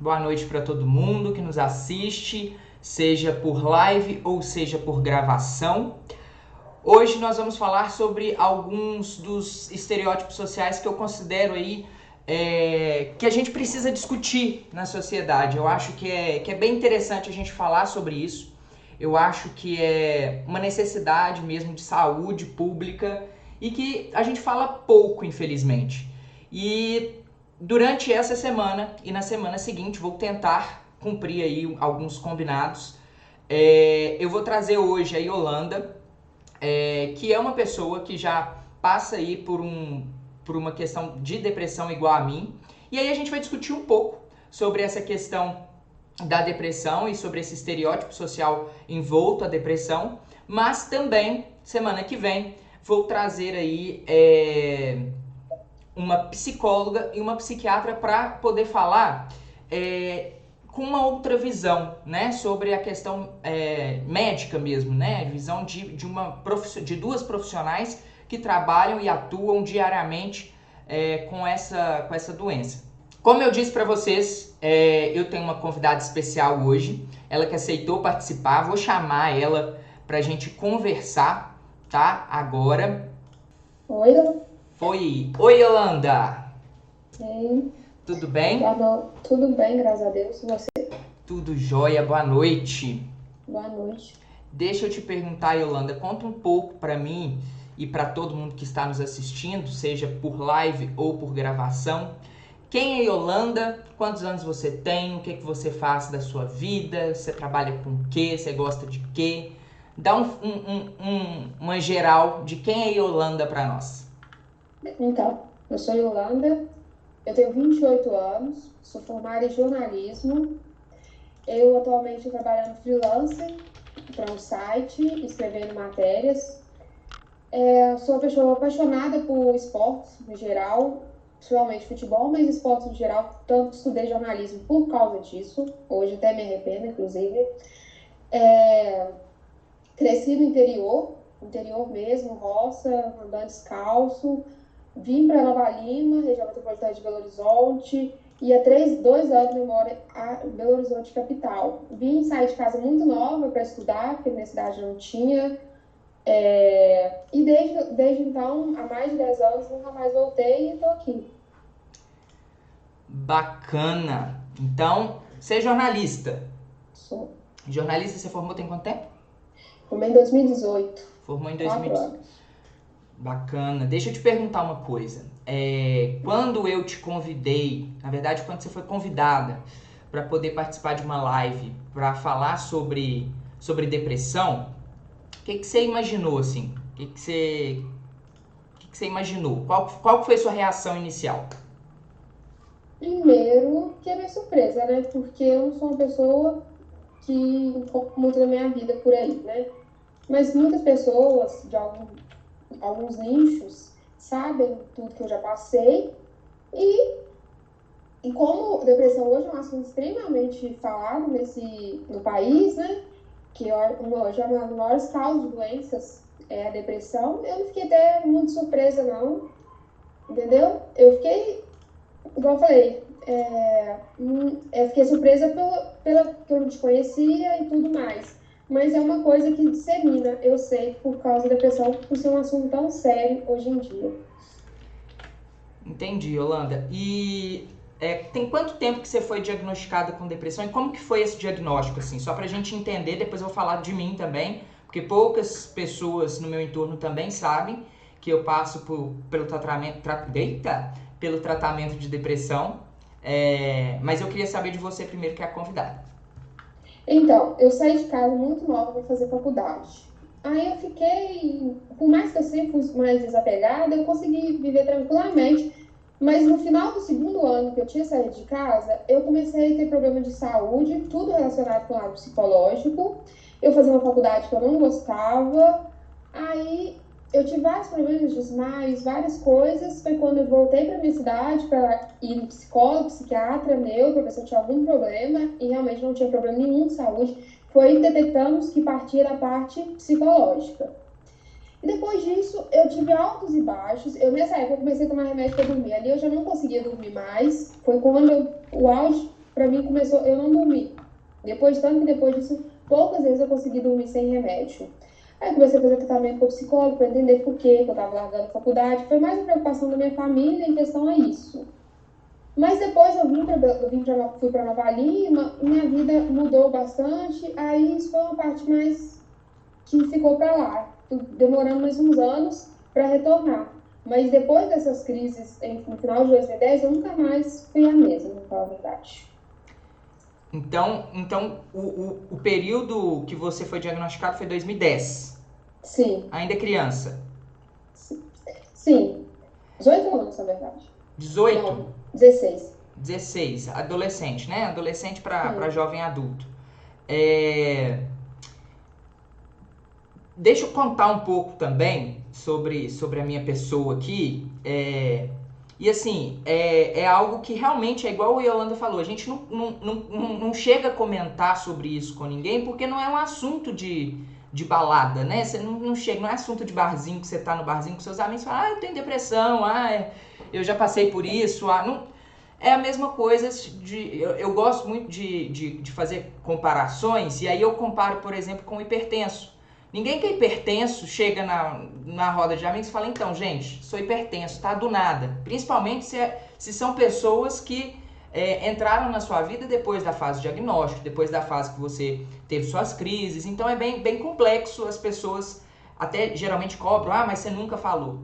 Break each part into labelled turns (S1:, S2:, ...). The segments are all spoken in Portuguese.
S1: Boa noite para todo mundo que nos assiste, seja por live ou seja por gravação. Hoje nós vamos falar sobre alguns dos estereótipos sociais que eu considero aí que a gente precisa discutir na sociedade. Eu acho que é bem interessante a gente falar sobre isso. Eu acho que é uma necessidade mesmo de saúde pública e que a gente fala pouco, infelizmente. E durante essa semana e na semana seguinte vou tentar cumprir aí alguns combinados. Eu vou trazer hoje a Yolanda, que é uma pessoa que já passa aí por uma questão de depressão igual a mim. E aí a gente vai discutir um pouco sobre essa questão da depressão e sobre esse estereótipo social envolto à depressão. Mas também, semana que vem, vou trazer aí uma psicóloga e uma psiquiatra para poder falar com uma outra visão, né, sobre a questão médica mesmo, né, visão de duas profissionais que trabalham e atuam diariamente com essa doença. Como eu disse para vocês, eu tenho uma convidada especial hoje, ela que aceitou participar, vou chamar ela para a gente conversar, tá, agora. Oi, Yolanda.
S2: Oi.
S1: Tudo bem?
S2: Tudo bem, graças a Deus. E você?
S1: Tudo jóia, boa noite.
S2: Boa noite.
S1: Deixa eu te perguntar, Yolanda, conta um pouco para mim e para todo mundo que está nos assistindo, seja por live ou por gravação. Quem é Yolanda? Quantos anos você tem? O que você faz da sua vida? Você trabalha com o quê? Você gosta de quê? Dá uma geral de quem é Yolanda para nós.
S2: Então, eu sou Yolanda, eu tenho 28 anos, sou formada em jornalismo. Eu atualmente trabalho no freelancer para um site, escrevendo matérias. Sou uma pessoa apaixonada por esportes em geral, principalmente futebol, mas esportes em geral, tanto estudei jornalismo por causa disso. Hoje até me arrependo, inclusive. Cresci no interior mesmo, roça, andando descalço. Vim para Nova Lima, região metropolitana de Belo Horizonte, e há 2 anos eu moro em Belo Horizonte, capital. Vim sair de casa muito nova para estudar, porque na minha cidade não tinha. E desde então, há mais de 10 anos, nunca mais voltei e estou aqui.
S1: Bacana! Então, você é jornalista?
S2: Sou.
S1: Jornalista, você formou tem quanto tempo?
S2: Formei em 2018.
S1: Formou em
S2: 2018.
S1: 4 anos. Bacana. Deixa eu te perguntar uma coisa. Quando eu te convidei, na verdade, quando você foi convidada para poder participar de uma live para falar sobre depressão, o que você imaginou, assim? O que você imaginou? Qual foi a sua reação inicial?
S2: Primeiro, que é minha surpresa, né? Porque eu não sou uma pessoa que foco muito na minha vida por aí, né? Mas muitas pessoas de alguns nichos sabem tudo que eu já passei e como depressão hoje é um assunto extremamente falado no país, né? Que já uma das maiores causas de doenças é a depressão, eu não fiquei até muito surpresa, não, entendeu? Eu fiquei, igual eu falei, eu fiquei surpresa pela que eu não te conhecia e tudo mais. Mas é uma coisa que dissemina, eu sei, por causa da depressão, por ser um assunto tão sério hoje em dia.
S1: Entendi, Yolanda. E tem quanto tempo que você foi diagnosticada com depressão e como que foi esse diagnóstico, assim? Só pra gente entender, depois eu vou falar de mim também, porque poucas pessoas no meu entorno também sabem que eu passo pelo tratamento de depressão. Mas eu queria saber de você primeiro, que é a convidada.
S2: Então, eu saí de casa muito nova para fazer faculdade. Aí eu fiquei, por mais que eu sempre fui mais desapegada, eu consegui viver tranquilamente. Mas no final do segundo ano que eu tinha saído de casa, eu comecei a ter problema de saúde, tudo relacionado com o lado psicológico. Eu fazia uma faculdade que eu não gostava. Aí eu tive vários problemas, desmaios, várias coisas. Foi quando eu voltei para minha cidade para ir no psicólogo, psiquiatra meu, para ver se eu tinha algum problema, e realmente não tinha problema nenhum de saúde. Foi aí que detectamos que partia da parte psicológica. E depois disso, eu tive altos e baixos. Nessa época, eu comecei a tomar remédio para dormir. Ali eu já não conseguia dormir mais. Foi quando o auge, para mim, começou, eu não dormi. Depois disso, poucas vezes eu consegui dormir sem remédio. Aí eu comecei a fazer tratamento com o psicólogo para entender por quê, que eu estava largando a faculdade. Foi mais uma preocupação da minha família em questão a isso. Mas depois fui para Nova Lima, e minha vida mudou bastante. Aí isso foi uma parte mais que ficou para lá, demorando mais uns anos para retornar. Mas depois dessas crises, no final de 2010, eu nunca mais fui a mesma, para falar a verdade.
S1: Então o período que você foi diagnosticado foi 2010?
S2: Sim.
S1: Ainda criança?
S2: Sim. 18 anos, na verdade.
S1: 18?
S2: Não, 16.
S1: 16, adolescente, né? Adolescente para jovem adulto. Deixa eu contar um pouco também sobre a minha pessoa aqui. E assim, é algo que realmente é igual a Yolanda falou. A gente não chega a comentar sobre isso com ninguém porque não é um assunto de balada, né? Você não chega, não é assunto de barzinho, que você tá no barzinho com seus amigos e fala, eu tenho depressão, eu já passei por isso. Não, é a mesma coisa eu gosto muito de fazer comparações, e aí eu comparo, por exemplo, com o hipertenso. Ninguém que é hipertenso chega na roda de amigos e fala, então, gente, sou hipertenso, tá? Do nada. Principalmente se são pessoas que entraram na sua vida depois da fase diagnóstica, depois da fase que você teve suas crises. Então é bem complexo, as pessoas até geralmente cobram, mas você nunca falou.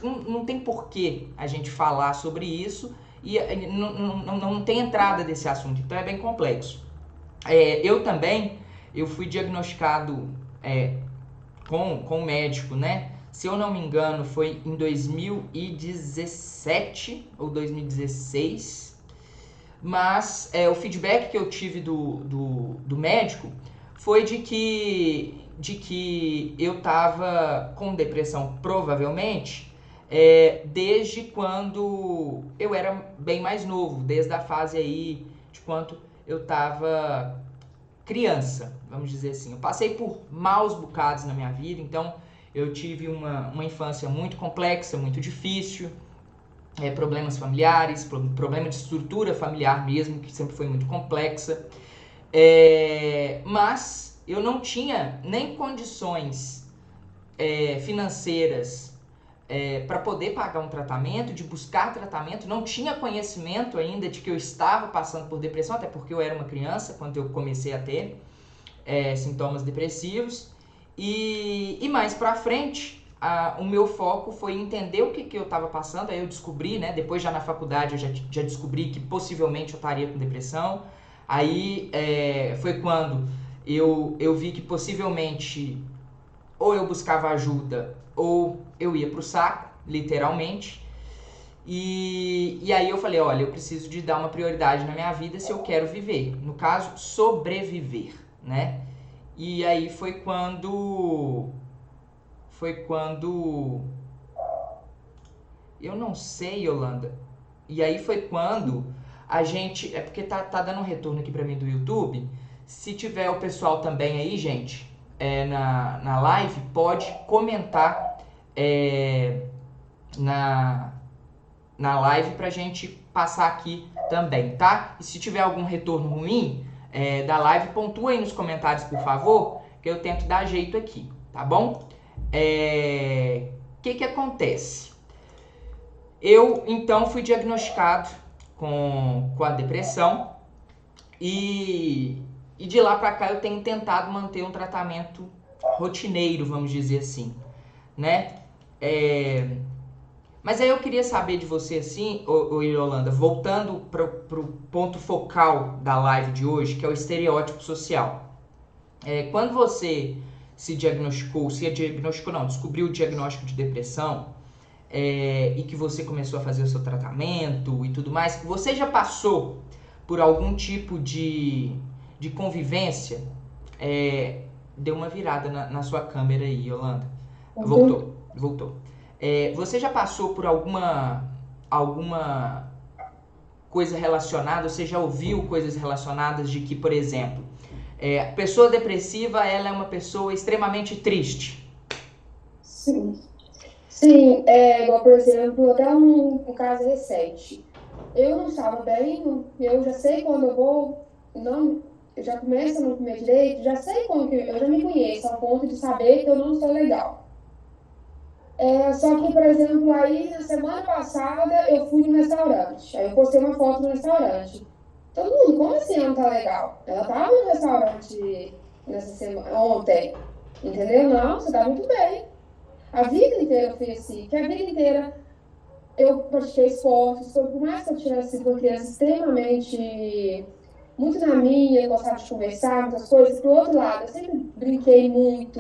S1: Não tem porquê a gente falar sobre isso e não tem entrada desse assunto, então é bem complexo. Eu fui diagnosticado com o médico, né? Se eu não me engano, foi em 2017 ou 2016. Mas o feedback que eu tive do médico foi de que eu tava com depressão, provavelmente, desde quando eu era bem mais novo, desde a fase aí de quando eu tava criança, vamos dizer assim. Eu passei por maus bocados na minha vida, então eu tive uma infância muito complexa, muito difícil, problemas familiares, problema de estrutura familiar mesmo, que sempre foi muito complexa, mas eu não tinha nem condições financeiras para poder pagar um tratamento, de buscar tratamento, não tinha conhecimento ainda de que eu estava passando por depressão, até porque eu era uma criança quando eu comecei a ter sintomas depressivos, e mais pra frente, o meu foco foi entender o que eu estava passando. Aí eu descobri, né, depois já na faculdade eu já descobri que possivelmente eu estaria com depressão. Aí foi quando eu vi que possivelmente ou eu buscava ajuda ou eu ia pro saco, literalmente. E aí eu falei, olha, eu preciso de dar uma prioridade na minha vida se eu quero viver. No caso, sobreviver, né? E aí foi quando eu não sei, Yolanda. E aí foi quando a gente, porque tá dando um retorno aqui pra mim do YouTube. Se tiver o pessoal também aí, gente, na live, pode comentar na live pra gente passar aqui também, tá? E se tiver algum retorno ruim da live, pontua aí nos comentários, por favor, que eu tento dar jeito aqui, tá bom? Que acontece? Eu, então, fui diagnosticado com a depressão e de lá pra cá eu tenho tentado manter um tratamento rotineiro, vamos dizer assim, né? Mas aí eu queria saber de você, assim, Yolanda, voltando pro ponto focal da live de hoje, que é o estereótipo social. Quando você descobriu o diagnóstico de depressão, e que você começou a fazer o seu tratamento e tudo mais, você já passou por algum tipo de convivência? Deu uma virada na sua câmera aí, Yolanda. Voltou. Você já passou por alguma coisa relacionada, você já ouviu coisas relacionadas de que, por exemplo, a pessoa depressiva, ela é uma pessoa extremamente triste?
S2: Sim. Sim, igual, por exemplo, até um caso recente. Eu não estava bem, eu já sei quando eu vou, não, eu já começo a não comer direito, já sei quando que eu já me conheço, ao ponto de saber que eu não estou legal. Só que, por exemplo, aí na semana passada eu fui no restaurante, aí eu postei uma foto no restaurante. Todo mundo, como assim ela não tá legal? Ela estava no restaurante nessa semana, ontem, entendeu? Não, você tá muito bem. A vida inteira eu fui assim, que a vida inteira eu pratiquei esportes, por mais que eu tivesse sido uma criança extremamente muito na minha, gostava de conversar, muitas coisas, pro outro lado, eu sempre brinquei muito,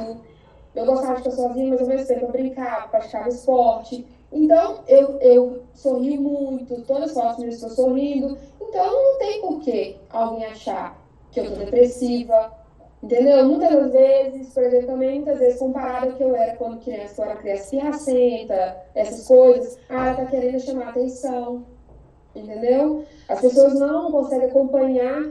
S2: eu gostava de ficar sozinha, mas ao mesmo tempo eu brincava, praticava esporte. Então, eu sorrio muito, todas as fotos minhas estou sorrindo. Então, não tem por que alguém achar que eu tô depressiva, entendeu? Muitas das vezes, por exemplo, também muitas vezes comparada ao que eu era quando criança, eu era criança pirracenta, essas coisas, ela tá querendo chamar atenção, entendeu? As pessoas não conseguem acompanhar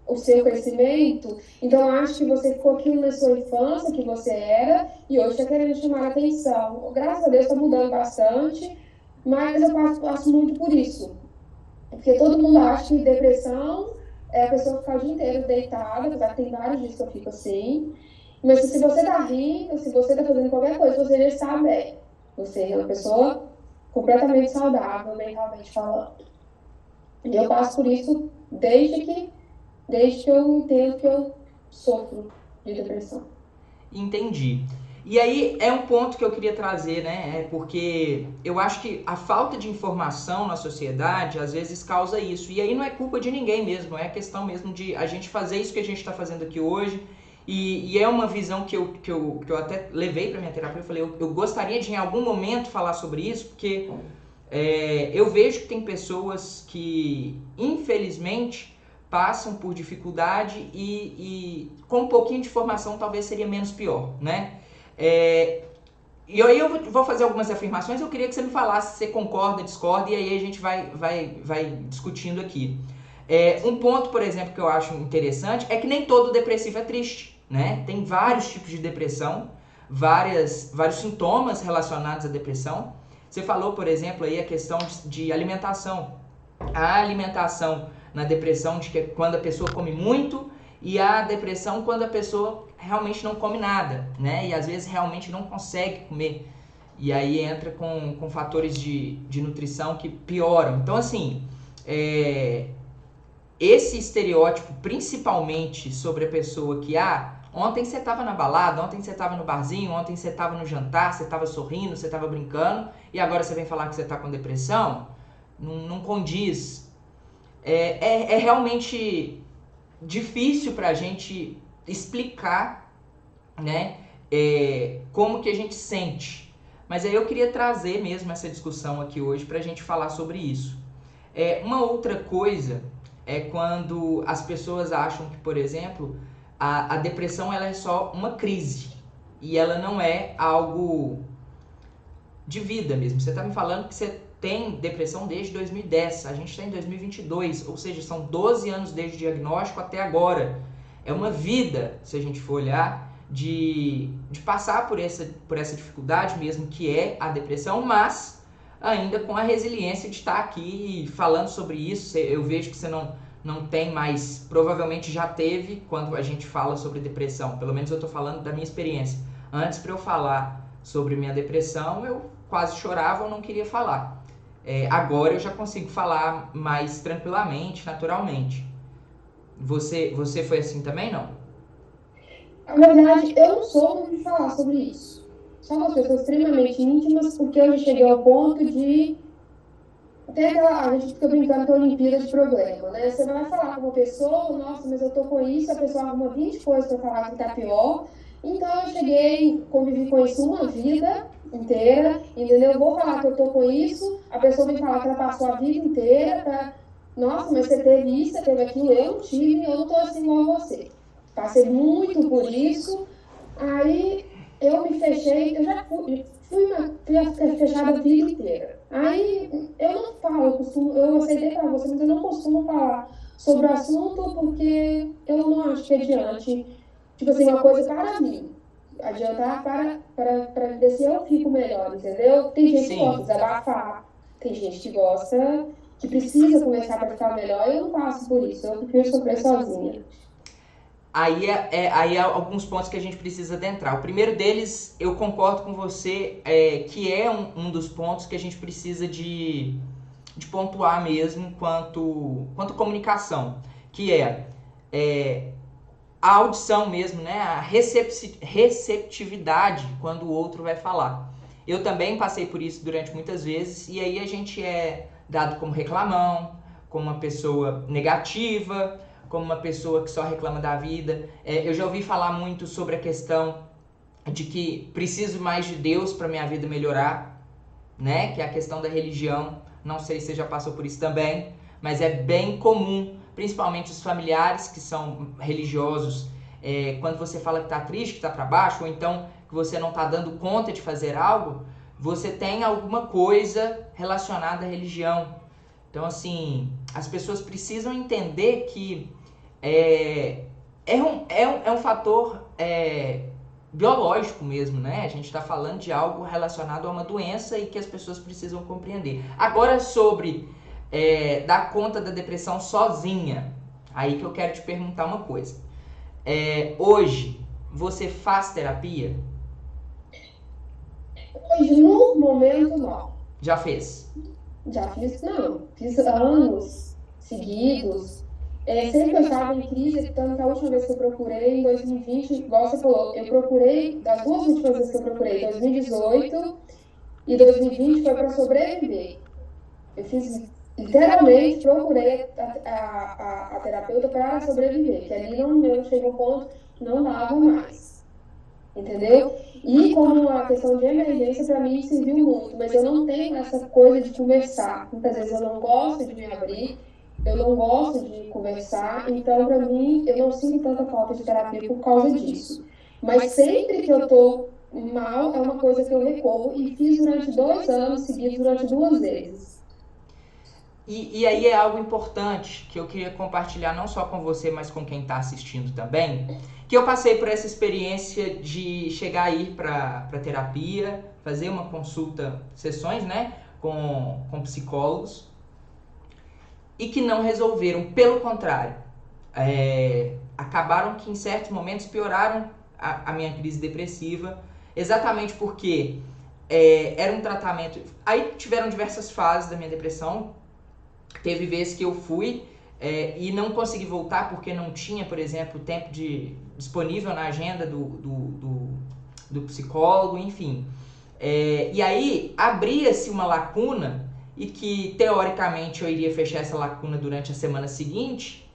S2: o seu crescimento, então acho que você ficou aquilo na sua infância, que você era, e hoje está querendo chamar atenção. Graças a Deus está mudando bastante, mas eu passo muito por isso. Porque todo mundo acha que depressão é a pessoa ficar o dia inteiro deitada, apesar que tem vários dias que eu fico assim. Mas se você está rindo, se você está fazendo qualquer coisa, você já está bem. Você é uma pessoa completamente saudável, mentalmente falando. E eu passo por isso desde que eu entendo que eu sofro de depressão.
S1: Entendi. E aí é um ponto que eu queria trazer, né? Porque eu acho que a falta de informação na sociedade às vezes causa isso. E aí não é culpa de ninguém mesmo, é questão mesmo de a gente fazer isso que a gente está fazendo aqui hoje. E é uma visão que eu até levei para minha terapia. Eu falei, eu gostaria de em algum momento falar sobre isso, porque eu vejo que tem pessoas que, infelizmente, passam por dificuldade e com um pouquinho de informação talvez seria menos pior, né? E aí eu vou fazer algumas afirmações, eu queria que você me falasse se você concorda, discorda, e aí a gente vai discutindo aqui. Um ponto, por exemplo, que eu acho interessante é que nem todo depressivo é triste, né? Tem vários tipos de depressão, vários sintomas relacionados à depressão. Você falou, por exemplo, aí a questão de alimentação. A alimentação na depressão, de que é quando a pessoa come muito, e a depressão quando a pessoa realmente não come nada, né? E às vezes realmente não consegue comer. E aí entra com fatores de nutrição que pioram. Então, assim, esse estereótipo, principalmente sobre a pessoa que, ontem você estava na balada, ontem você estava no barzinho, ontem você estava no jantar, você estava sorrindo, você estava brincando, e agora você vem falar que você está com depressão, não condiz. É realmente difícil para a gente explicar, né, como que a gente sente. Mas aí eu queria trazer mesmo essa discussão aqui hoje para a gente falar sobre isso. Uma outra coisa é quando as pessoas acham que, por exemplo, a depressão ela é só uma crise e ela não é algo de vida mesmo. Você está me falando que você tem depressão desde 2010, a gente está em 2022, ou seja, são 12 anos desde o diagnóstico até agora. É uma vida, se a gente for olhar, de passar por essa dificuldade mesmo, que é a depressão, mas ainda com a resiliência de estar aqui falando sobre isso. Eu vejo que você não tem mais, provavelmente já teve quando a gente fala sobre depressão, pelo menos eu estou falando da minha experiência. Antes, para eu falar sobre minha depressão, eu quase chorava ou não queria falar. Agora eu já consigo falar mais tranquilamente, naturalmente. Você foi assim também, não?
S2: Na verdade, eu não sou muito de falar sobre isso. São umas pessoas extremamente íntimas, porque eu cheguei ao ponto de... a gente fica brincando com a Olimpíada de problema, né? Você vai falar com uma pessoa, nossa, mas eu tô com isso, a pessoa arruma 20 coisas pra falar que tá pior. Então eu cheguei, convivi com isso uma vida inteira, entendeu? Eu vou falar que eu tô com isso, a pessoa vem falar que ela passou a vida inteira, nossa, mas você teve isso, você teve aquilo, eu não tive, eu não tô assim igual a você. Passei muito por isso, aí eu me fechei, eu já fui fechada a vida inteira. Aí eu não falo, eu aceitei pra você, mas eu não costumo falar sobre o assunto porque eu não acho que é diante, tipo assim, uma coisa para mim. adiantar para ver se eu fico melhor, entendeu? Tem gente que gosta de desabafar, tem gente que gosta, que precisa conversar para ficar melhor. Eu não passo por isso, eu prefiro sofrer sozinha.
S1: Aí alguns pontos que a gente precisa adentrar. O primeiro deles, eu concordo com você, que é um dos pontos que a gente precisa de pontuar mesmo quanto comunicação, que é a audição mesmo, né? A receptividade quando o outro vai falar. Eu também passei por isso durante muitas vezes, e aí a gente é dado como reclamão, como uma pessoa negativa, como uma pessoa que só reclama da vida. Eu já ouvi falar muito sobre a questão de que preciso mais de Deus para minha vida melhorar, né? Que é a questão da religião. Não sei se você já passou por isso também, mas é bem comum, principalmente os familiares que são religiosos, quando você fala que está triste, que está para baixo, ou então que você não está dando conta de fazer algo, você tem alguma coisa relacionada à religião. Então, assim, as pessoas precisam entender que é um fator biológico mesmo, né? A gente está falando de algo relacionado a uma doença e que as pessoas precisam compreender. Agora, sobre dar conta da depressão sozinha, aí que eu quero te perguntar uma coisa. Hoje, você faz terapia?
S2: Hoje, no momento, não.
S1: Já fez?
S2: Já fiz, não. Fiz anos seguidos. Sempre que eu estava em crise, tanto que a última vez que eu procurei, em 2020, igual você falou, eu procurei, das duas últimas vezes que eu procurei, 2018 e 2020, foi para sobreviver. Eu fiz, literalmente, procurei a terapeuta para sobreviver, que ali não chegou um ponto que não dava mais. Entendeu? E como a questão de emergência, para mim, serviu muito, mas eu não tenho essa coisa de conversar. Muitas vezes eu não gosto de me abrir, eu não gosto de conversar, então, para mim, eu não sinto tanta falta de terapia por causa disso. Mas sempre que eu tô mal, é uma coisa que eu recorro e fiz durante 2 anos seguidos, durante 2 vezes.
S1: E aí é algo importante que eu queria compartilhar não só com você, mas com quem está assistindo também, que eu passei por essa experiência de chegar a ir para terapia, fazer uma consulta, sessões, né, com psicólogos, e que não resolveram, pelo contrário, acabaram que em certos momentos pioraram a minha crise depressiva, exatamente porque era um tratamento. Aí tiveram diversas fases da minha depressão. Teve vezes que eu fui e não consegui voltar porque não tinha, por exemplo, tempo disponível na agenda do psicólogo, enfim. E aí abria-se uma lacuna e que teoricamente eu iria fechar essa lacuna durante a semana seguinte,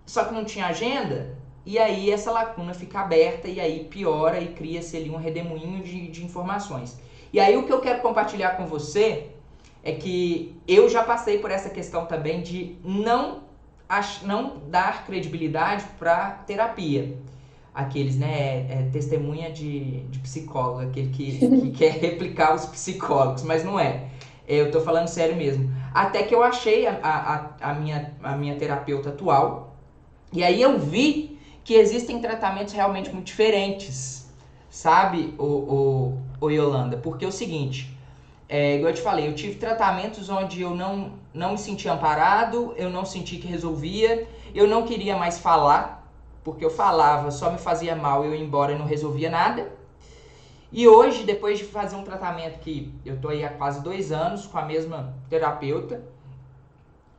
S1: só que não tinha agenda, e aí essa lacuna fica aberta e aí piora e cria-se ali um redemoinho de informações. E aí o que eu quero compartilhar com você é que eu já passei por essa questão também de não dar credibilidade para terapia. Aqueles, né, testemunha de psicólogo, aquele que quer replicar os psicólogos, mas não é. Eu tô falando sério mesmo. Até que eu achei a minha terapeuta atual, e aí eu vi que existem tratamentos realmente muito diferentes, sabe, o Yolanda? Porque é o seguinte, igual eu te falei, eu tive tratamentos onde eu não me sentia amparado, eu não senti que resolvia, eu não queria mais falar, porque eu falava, só me fazia mal, eu ia embora e não resolvia nada. E hoje, depois de fazer um tratamento que eu tô aí há quase 2 anos com a mesma terapeuta,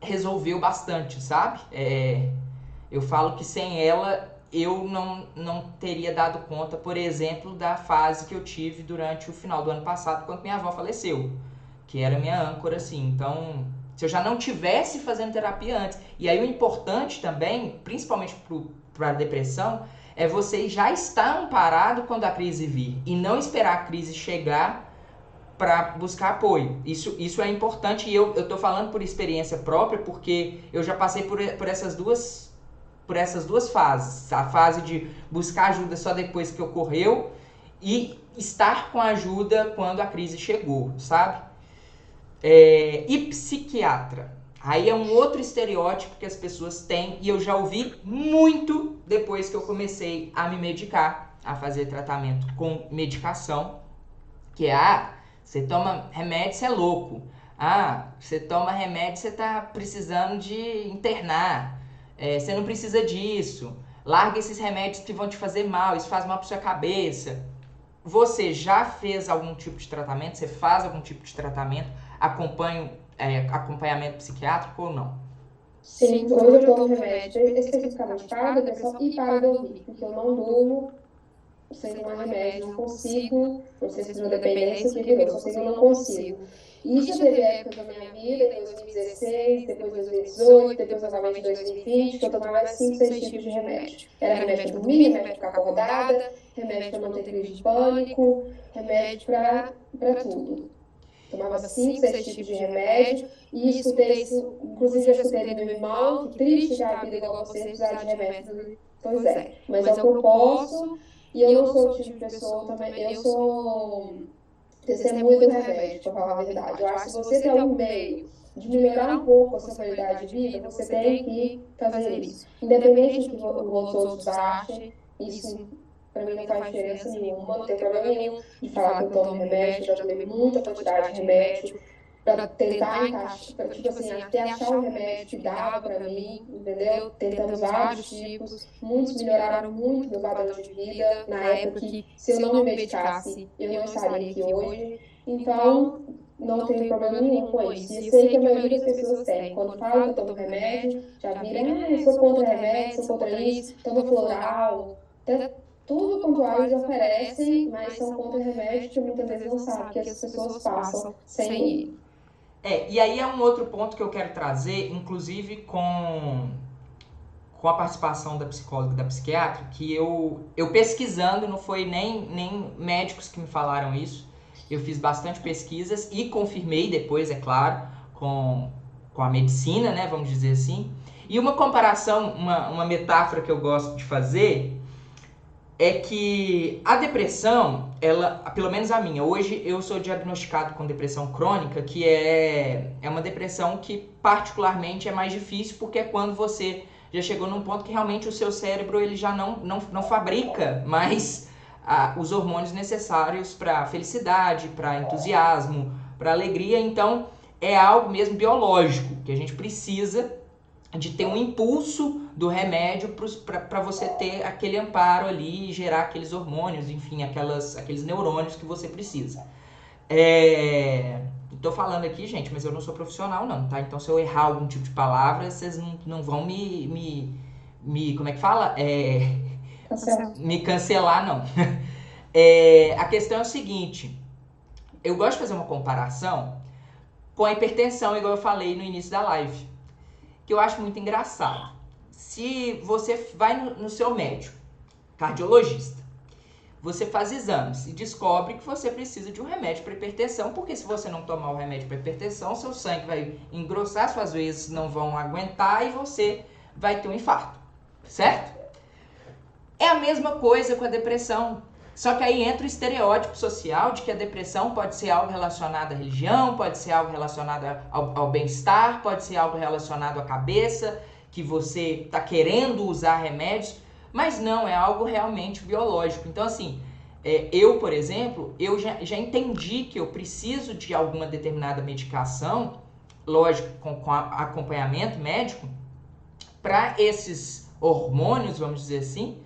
S1: resolveu bastante, sabe? Eu falo que sem ela eu não teria dado conta, por exemplo, da fase que eu tive durante o final do ano passado, quando minha avó faleceu, que era minha âncora, assim. Então, se eu já não tivesse fazendo terapia antes, e aí o importante também, principalmente para a depressão, é você já estar amparado quando a crise vir, e não esperar a crise chegar para buscar apoio. Isso é importante, e eu tô falando por experiência própria, porque eu já passei por essas duas fases. A fase de buscar ajuda só depois que ocorreu e estar com ajuda quando a crise chegou, sabe? E psiquiatra. Aí é um outro estereótipo que as pessoas têm e eu já ouvi muito depois que eu comecei a me medicar. a fazer tratamento com medicação, que você toma remédio, você é louco. Você toma remédio, você tá precisando de internar. Você não precisa disso. Larga esses remédios que vão te fazer mal, isso faz mal pra sua cabeça. Você já fez algum tipo de tratamento? Você faz algum tipo de tratamento? Acompanhamento psiquiátrico ou não?
S2: Sim, hoje eu tomo remédio especificamente para a depressão e para dormir, porque eu não durmo sem tomar remédio, não consigo, não sei se foi uma dependência que virou, só sei que eu não consigo. E isso teve épocas da minha vida, em 2016, depois 2018, depois novamente 2020, que eu tomava 5, 6 tipos de remédio. Era remédio para dormir, remédio para ficar acordada, remédio para não ter crise de pânico, remédio para tudo. Tomava 5, 6 tipos de remédio e escutei isso, inclusive já escutei do meu irmão, que triste que a vida igual a você precisar de remédio. Pois é, mas é o que eu posso. E eu não sou o tipo de pessoa também, eu sou testemunha do remédio, para falar a verdade. Eu acho que se você tem algum meio de melhorar um pouco a sua qualidade de vida, você tem que fazer isso. Independente do que os outros achem, isso para mim não faz diferença nenhuma, não tem problema nenhum de falar que eu tomo remédio, já tomei muita quantidade de remédio, para tentar encaixar, tipo assim, até achar um remédio que dava para mim, entendeu? Tentamos vários tipos, muitos melhoraram muito meu padrão de vida, na época que se eu não me medicasse, eu não estaria aqui hoje, então não tenho problema nenhum com isso. E eu sei que a maioria das pessoas tem, quando falam que eu tomo remédio, já viram, eu sou contra remédio, sou contra isso, tomo floral, tudo quanto eles oferecem, mas são contra remédio que muitas vezes não sabem que as pessoas passam sem ele.
S1: E aí é um outro ponto que eu quero trazer, inclusive com a participação da psicóloga e da psiquiatra, que eu pesquisando, não foi nem médicos que me falaram isso, eu fiz bastante pesquisas e confirmei depois, é claro, com a medicina, né, vamos dizer assim. E uma comparação, uma metáfora que eu gosto de fazer é que a depressão, ela, pelo menos a minha, hoje eu sou diagnosticado com depressão crônica, que é uma depressão que particularmente é mais difícil, porque é quando você já chegou num ponto que realmente o seu cérebro ele já não fabrica mais os hormônios necessários para felicidade, para entusiasmo, para alegria. Então é algo mesmo biológico, que a gente precisa de ter um impulso do remédio para você ter aquele amparo ali e gerar aqueles hormônios, enfim, aqueles neurônios que você precisa. Tô falando aqui, gente, mas eu não sou profissional não, tá? Então se eu errar algum tipo de palavra, vocês não vão me como é que fala? Me cancelar, não. A questão é o seguinte, eu gosto de fazer uma comparação com a hipertensão, igual eu falei no início da live, que eu acho muito engraçado. Se você vai no seu médico, cardiologista, você faz exames e descobre que você precisa de um remédio para hipertensão, porque se você não tomar o remédio para hipertensão, seu sangue vai engrossar, suas veias não vão aguentar e você vai ter um infarto, certo? É a mesma coisa com a depressão. Só que aí entra o estereótipo social de que a depressão pode ser algo relacionado à religião, pode ser algo relacionado ao bem-estar, pode ser algo relacionado à cabeça, que você está querendo usar remédios, mas não, é algo realmente biológico. Então, assim, eu, por exemplo, eu já entendi que eu preciso de alguma determinada medicação, lógico, com acompanhamento médico, para esses hormônios, vamos dizer assim,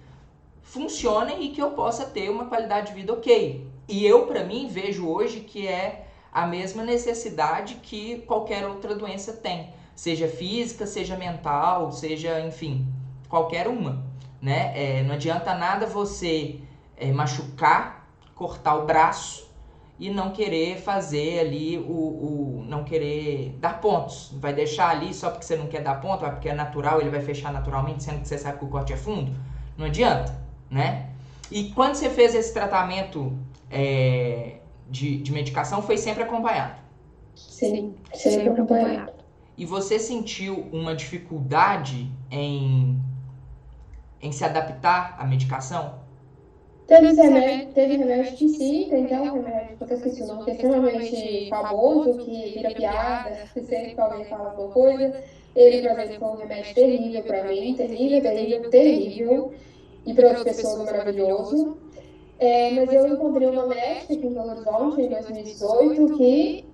S1: funcionem e que eu possa ter uma qualidade de vida ok. E eu, para mim, vejo hoje que é a mesma necessidade que qualquer outra doença tem. Seja física, seja mental, seja, enfim, qualquer uma, né? Não adianta nada você machucar, cortar o braço e não querer fazer ali não querer dar pontos. Vai deixar ali só porque você não quer dar ponto, porque é natural, ele vai fechar naturalmente, sendo que você sabe que o corte é fundo. Não adianta. Né? E quando você fez esse tratamento de medicação, foi sempre acompanhado?
S2: Sim, sempre acompanhado.
S1: E você sentiu uma dificuldade em se adaptar à medicação?
S2: Teve remédio que sim, tem até um remédio que eu esqueci o nome, que é extremamente famoso, que vira piada, sempre que alguém fala alguma coisa. Ele, por exemplo, foi um remédio terrível para mim, terrível. e para outras pessoas maravilhoso. Mas eu encontrei uma médica aqui em Belo Horizonte em 2018 que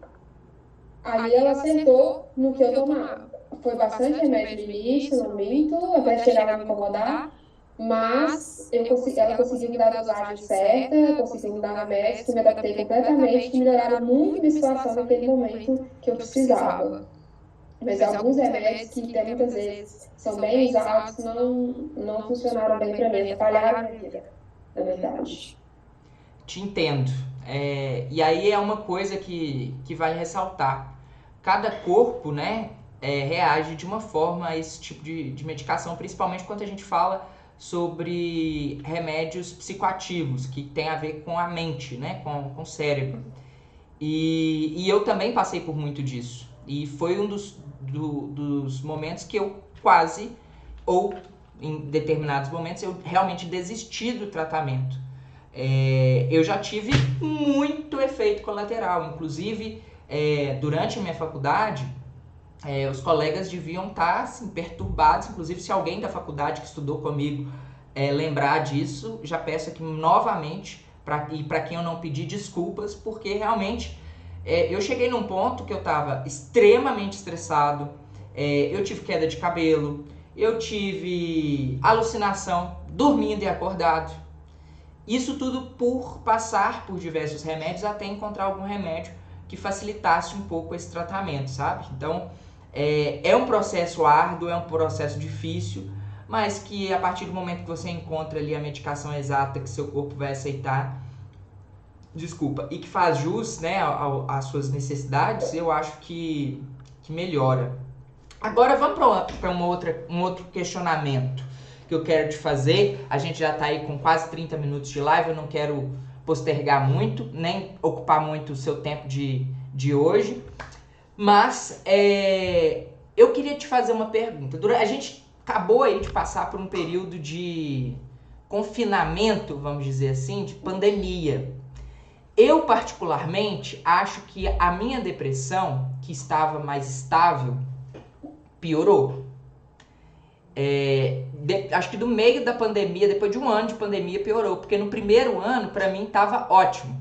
S2: aí ela acertou no que eu tomava. Foi bastante remédio no início, não minto, até chegar a me incomodar, mas ela conseguiu me dar a dosagem certa, conseguiu me dar remédios que eu me adaptei completamente, que melhoraram muito minha situação naquele momento que eu precisava. Mas alguns remédios que até muitas vezes são bem usados não funcionaram bem para mim, atrapalharam a minha vida, na verdade.
S1: Te entendo. E aí é uma coisa que vale ressaltar. Cada corpo, né, reage de uma forma a esse tipo de medicação, principalmente quando a gente fala sobre remédios psicoativos, que tem a ver com a mente, né, com o cérebro. E eu também passei por muito disso. E foi um dos momentos que eu quase, ou em determinados momentos, eu realmente desisti do tratamento. Eu já tive muito efeito colateral, inclusive durante a minha faculdade, os colegas deviam estar assim, perturbados, inclusive se alguém da faculdade que estudou comigo lembrar disso, já peço aqui novamente, e para quem eu não pedi desculpas, porque realmente eu cheguei num ponto que eu estava extremamente estressado, eu tive queda de cabelo, eu tive alucinação, dormindo e acordado. Isso tudo por passar por diversos remédios até encontrar algum remédio que facilitasse um pouco esse tratamento, sabe? Então, é um processo árduo, é um processo difícil, mas que a partir do momento que você encontra ali a medicação exata que seu corpo vai aceitar, e que faz jus, né, às suas necessidades, eu acho que melhora. Agora vamos para um outro questionamento que eu quero te fazer. A gente já está aí com quase 30 minutos de live, eu não quero postergar muito, nem ocupar muito o seu tempo de hoje. Mas eu queria te fazer uma pergunta. A gente acabou aí de passar por um período de confinamento, vamos dizer assim, de pandemia. Eu, particularmente, acho que a minha depressão, que estava mais estável, piorou. Acho que do meio da pandemia, depois de um ano de pandemia, piorou. Porque no primeiro ano, para mim, estava ótimo.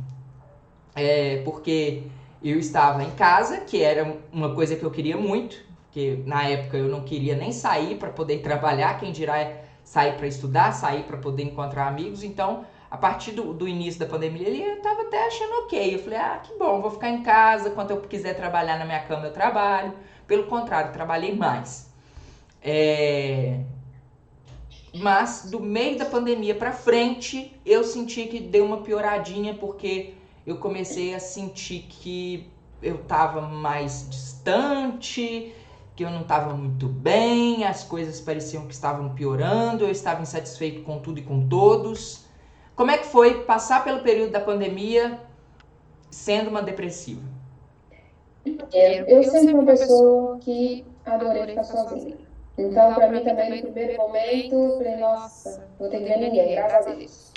S1: Porque eu estava em casa, que era uma coisa que eu queria muito. Porque na época eu não queria nem sair para poder trabalhar. Quem dirá sair para estudar, sair para poder encontrar amigos. Então, a partir do início da pandemia, eu estava até achando ok. Eu falei, que bom, vou ficar em casa. Quando eu quiser trabalhar na minha cama, eu trabalho. Pelo contrário, trabalhei mais. Mas do meio da pandemia para frente, eu senti que deu uma pioradinha, porque eu comecei a sentir que eu estava mais distante, que eu não estava muito bem, as coisas pareciam que estavam piorando, eu estava insatisfeito com tudo e com todos. Como é que foi passar pelo período da pandemia sendo uma depressiva?
S2: Eu sempre fui uma pessoa que adorei ficar sozinha. Então, para mim também, no primeiro momento, falei, nossa, vou ter que ver ninguém, graças a Deus.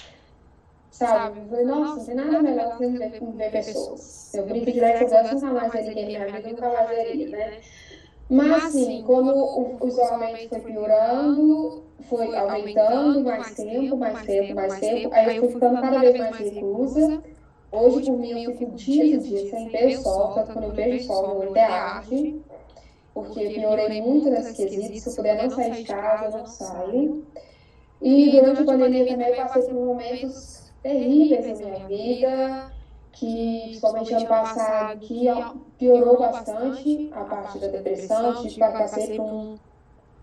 S2: Sabe? Eu falei, nossa, não tem nada melhor que ver pessoas. Eu brinco direto, eu Deus nunca mais ver ninguém na minha vida, nunca mais veria, né? Mas, assim, quando o isolamento foi piorando, foi aumentando mais tempo, mais tempo, mais tempo, aí eu fui ficando cada vez mais reclusa. Hoje, por mim, eu fico dias e dias sem ver o sol, tanto quando eu vejo o sol, meu olho até arde, porque eu piorei muito nesse quesito. Se eu puder não sair de casa, eu não saio. E durante a pandemia também eu passei por momentos terríveis na minha vida, que principalmente ano passado, que piorou bastante a parte da depressão. Passei por um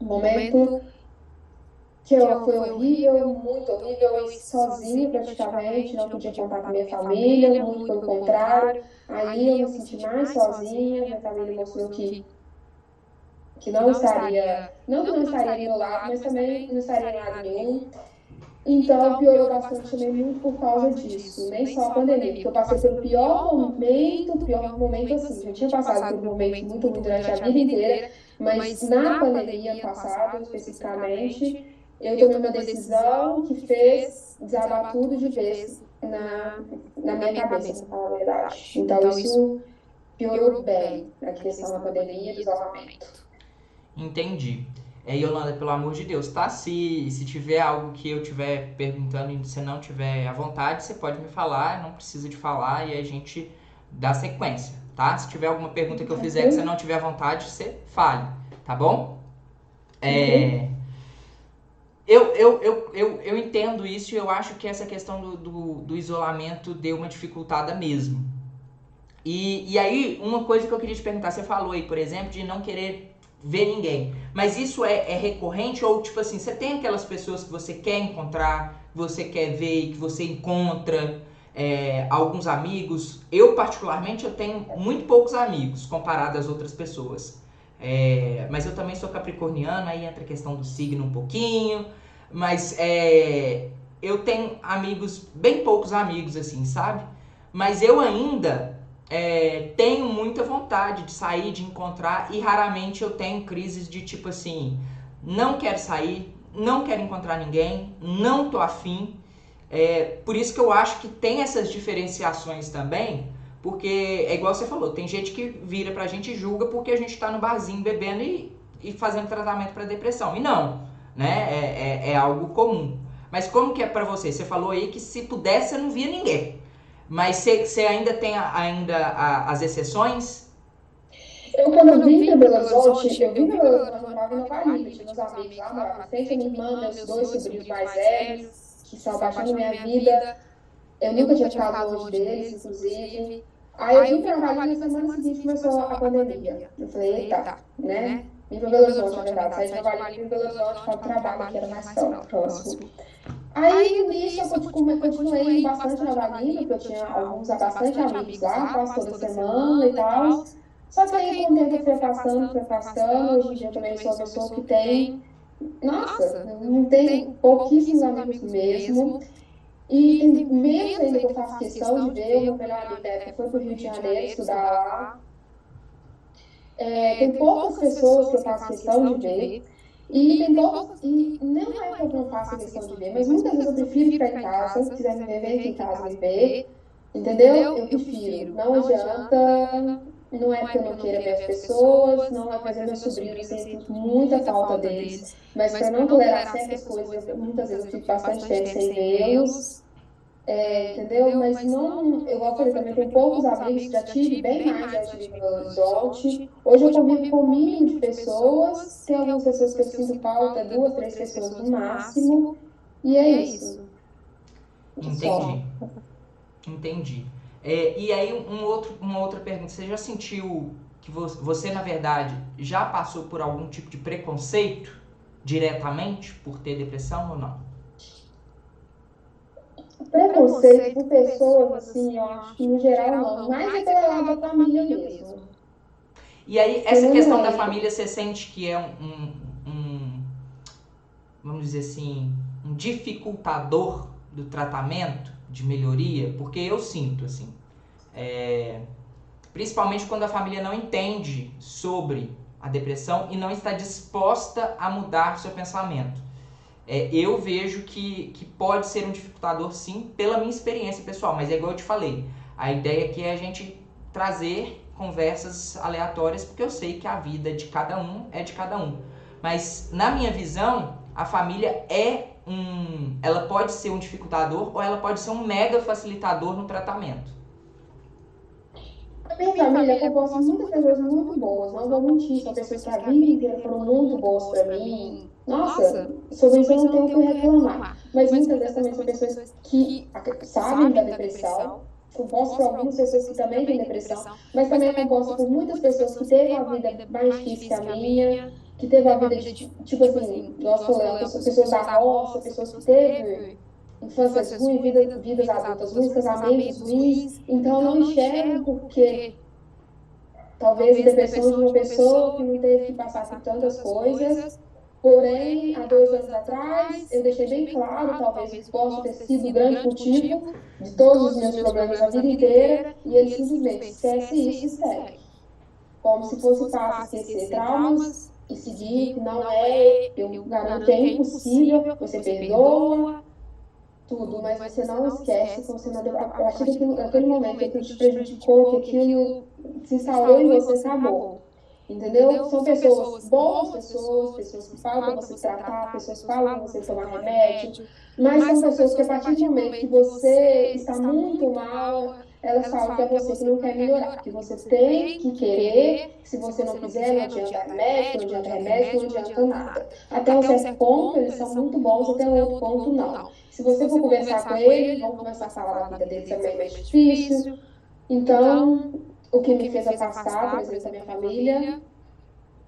S2: momento que foi horrível, muito horrível, e sozinha praticamente, não podia contar com minha família, muito pelo contrário. Aí eu me senti mais sozinha, minha família mostrou que não estaria, não que não estaria ali do lado, mas também não estaria em lado nenhum. Então, piorou bastante também muito por causa disso, nem só a pandemia, porque eu passei pelo pior momento assim, já tinha passado por um momento muito ruim durante a vida inteira, mas na pandemia passada, especificamente, eu tomei uma decisão que fez desabar tudo de vez na minha cabeça, pra falar a verdade. Então, isso piorou bem a questão da pandemia e do isolamento.
S1: Entendi. Yolanda, pelo amor de Deus, tá? Se tiver algo que eu tiver perguntando e você não tiver à vontade, você pode me falar, não precisa de falar e a gente dá sequência, tá? Se tiver alguma pergunta que eu fizer que você não tiver à vontade, você fale, tá bom? Eu entendo isso e eu acho que essa questão do isolamento deu uma dificultada mesmo. E aí, uma coisa que eu queria te perguntar, você falou aí, por exemplo, de não querer ver ninguém. Mas isso é recorrente ou, tipo assim, você tem aquelas pessoas que você quer encontrar, que você quer ver, que você encontra, alguns amigos? Eu, particularmente, eu tenho muito poucos amigos comparado às outras pessoas. Mas eu também sou capricorniano, aí entra a questão do signo um pouquinho. Mas eu tenho amigos, bem poucos amigos, assim, sabe? Mas eu ainda tenho muita vontade de sair, de encontrar, e raramente eu tenho crises de tipo assim, não quero sair, não quero encontrar ninguém, não tô afim. Por isso que eu acho que tem essas diferenciações também, porque é igual você falou, tem gente que vira pra gente e julga porque a gente tá no barzinho bebendo e fazendo tratamento pra depressão. E não, né? É algo comum. Mas como que é pra você? Você falou aí que se pudesse você não via ninguém. Mas você ainda tem as exceções?
S2: Quando eu vim para Belo Horizonte, eu vim para Belo Horizonte, eu morava em Nova Lima, tinha meus amigos lá, morava em frente à minha irmã, meus dois sobrinhos mais velhos, que são a paixão da minha vida. Eu nunca tinha ficado longe deles, inclusive. Aí eu vim para Nova Lima e na semana seguinte começou a pandemia. Eu falei, eita, né? Vim para Belo Horizonte, na verdade. Saí de Nova Lima e vim para Belo Horizonte para o trabalho, que era mais próximo. Aí, nisso, eu continuei bastante na Nova Lima, porque eu tinha bastante amigos lá, quase toda semana e tal. Só que aí, com o tempo, eu fui afastando. Hoje em dia, eu também sou uma pessoa que tem... Nossa, não tem pouquíssimos amigos mesmo. E tem menos ainda que eu faço questão de ver. O meu melhor amigo da época foi para o Rio de Janeiro estudar lá. Tem poucas pessoas que eu faço questão de ver. E tem poucas, e não é que eu não faço questão de ver, mas muitas vezes eu prefiro ficar em casa. Se quiser me ver, vem aqui em casa me ver. Entendeu? Eu prefiro. Não adianta. Não é porque eu não queira ver as pessoas, não é fazer meus sobrinhos, eu sinto muita falta deles. Mas para não tolerar certas coisas, muitas vezes eu fico bastante tempo sem vê-los. Entendeu? Mas não, eu falei também, tenho poucos amigos, já tive bem mais antes de vir para Belo Horizonte. Hoje eu convivo com um mínimo de pessoas, tem algumas pessoas que eu sinto falta, 2, 3 pessoas no máximo, e é isso.
S1: Entendi. Entendi. E aí, uma outra pergunta, você já sentiu que você, na verdade, já passou por algum tipo de preconceito diretamente por ter depressão ou não?
S2: Preconceito por pessoas, assim, eu acho que no geral não. Mais é pelo lado da família mesmo.
S1: E aí, essa questão da família, você sente que é vamos dizer assim, um dificultador do tratamento, de melhoria? Porque eu sinto, assim, principalmente quando a família não entende sobre a depressão e não está disposta a mudar seu pensamento. Eu vejo que pode ser um dificultador, sim, pela minha experiência pessoal, mas é igual eu te falei, a ideia aqui é a gente trazer conversas aleatórias, porque eu sei que a vida de cada um é de cada um. Mas, na minha visão, a família ela pode ser um dificultador ou ela pode ser um mega facilitador no tratamento.
S2: A minha família é composta de muitas pessoas muito boas, não vou mentir, são pessoas que a vida inteira foram muito boas para mim. Nossa, sobre isso eu não tenho o que reclamar. Mas muitas vezes também são pessoas que sabem da depressão, composta por algumas pessoas que também têm depressão, mas também é composta por muitas pessoas que teve uma vida mais difícil que a minha, que teve a vida, tipo assim, nós falamos, pessoas da roça, pessoas que teve infâncias ruins, vidas adultas ruins, casamentos ruins, então eu não enxergo porque talvez a depressão de uma pessoa que não teve que passar por tantas coisas. Porém, há 2 anos atrás, eu deixei bem claro, talvez possa ter sido o grande motivo de todos os meus problemas a vida inteira, e ele simplesmente esquece isso e segue. Como se fosse fácil esquecer traumas e seguir, não é, eu garanto que é impossível, você perdoa tudo, mas você não esquece, você não, a partir daquele momento que aquilo te prejudicou, que aquilo se instalou em você, acabou. entendeu? São pessoas boas, pessoas que falam para você tratar, pessoas que falam para você tomar remédio, mas são pessoas que a partir do momento que você está muito mal, elas falam que é você que não quer melhorar, que você tem que querer, que se você não quiser, não adianta remédio, não adianta nada. Até um certo ponto, eles são muito bons, até outro ponto, não. Se você for conversar com eles, vão começar a falar da vida deles também mais difícil. Então, o que me fez afastar, por exemplo, da minha família,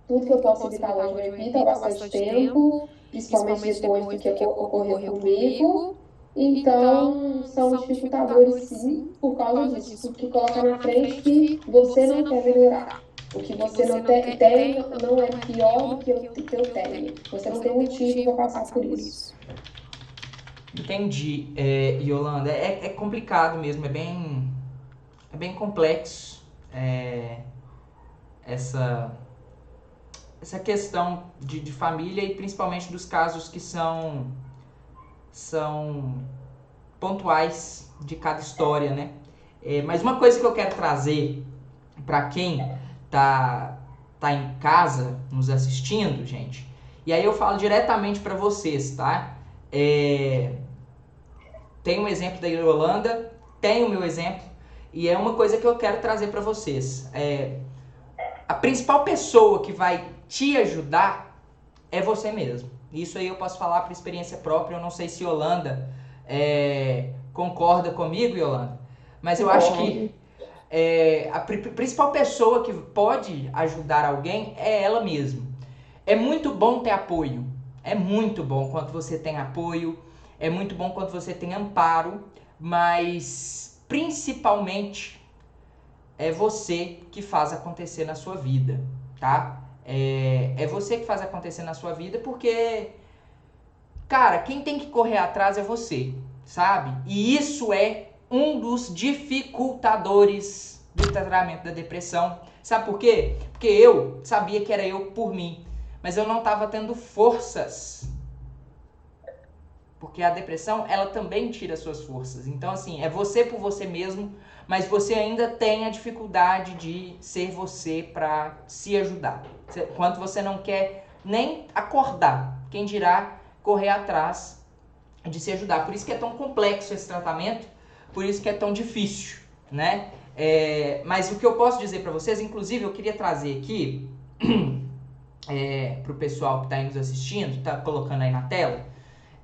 S2: tudo que eu posso evitar hoje eu evito há bastante tempo, principalmente depois do que ocorreu comigo. Então, são dificultadores, sim, por causa disso, porque coloca na frente que você não quer melhorar. O que você não tem não é pior do que que eu tenho. Você não tem motivo para passar por isso.
S1: Entendi, Yolanda. É complicado mesmo, é bem complexo essa questão de família e principalmente dos casos que são pontuais de cada história, né? Mas uma coisa que eu quero trazer para quem tá em casa nos assistindo, gente, e aí eu falo diretamente para vocês, tá? Tem um exemplo da Yolanda, tem o meu exemplo, e é uma coisa que eu quero trazer para vocês. A principal pessoa que vai te ajudar é você mesmo. Isso aí eu posso falar por experiência própria. Eu não sei se Yolanda concorda comigo, Yolanda, mas eu acho que a principal pessoa que pode ajudar alguém é ela mesma. É muito bom ter apoio. É muito bom quando você tem apoio. É muito bom quando você tem amparo. Mas principalmente é você que faz acontecer na sua vida, tá? É você que faz acontecer na sua vida porque, cara, quem tem que correr atrás é você, sabe? E isso é um dos dificultadores do tratamento da depressão. Sabe por quê? Porque eu sabia que era eu por mim, mas eu não estava tendo forças. Porque a depressão, ela também tira suas forças. Então, assim, é você por você mesmo, mas você ainda tem a dificuldade de ser você para se ajudar. Quando você não quer nem acordar, quem dirá correr atrás de se ajudar. Por isso que é tão complexo esse tratamento, por isso que é tão difícil, né? Mas o que eu posso dizer para vocês, inclusive eu queria trazer aqui para o pessoal que está aí nos assistindo, tá colocando aí na tela,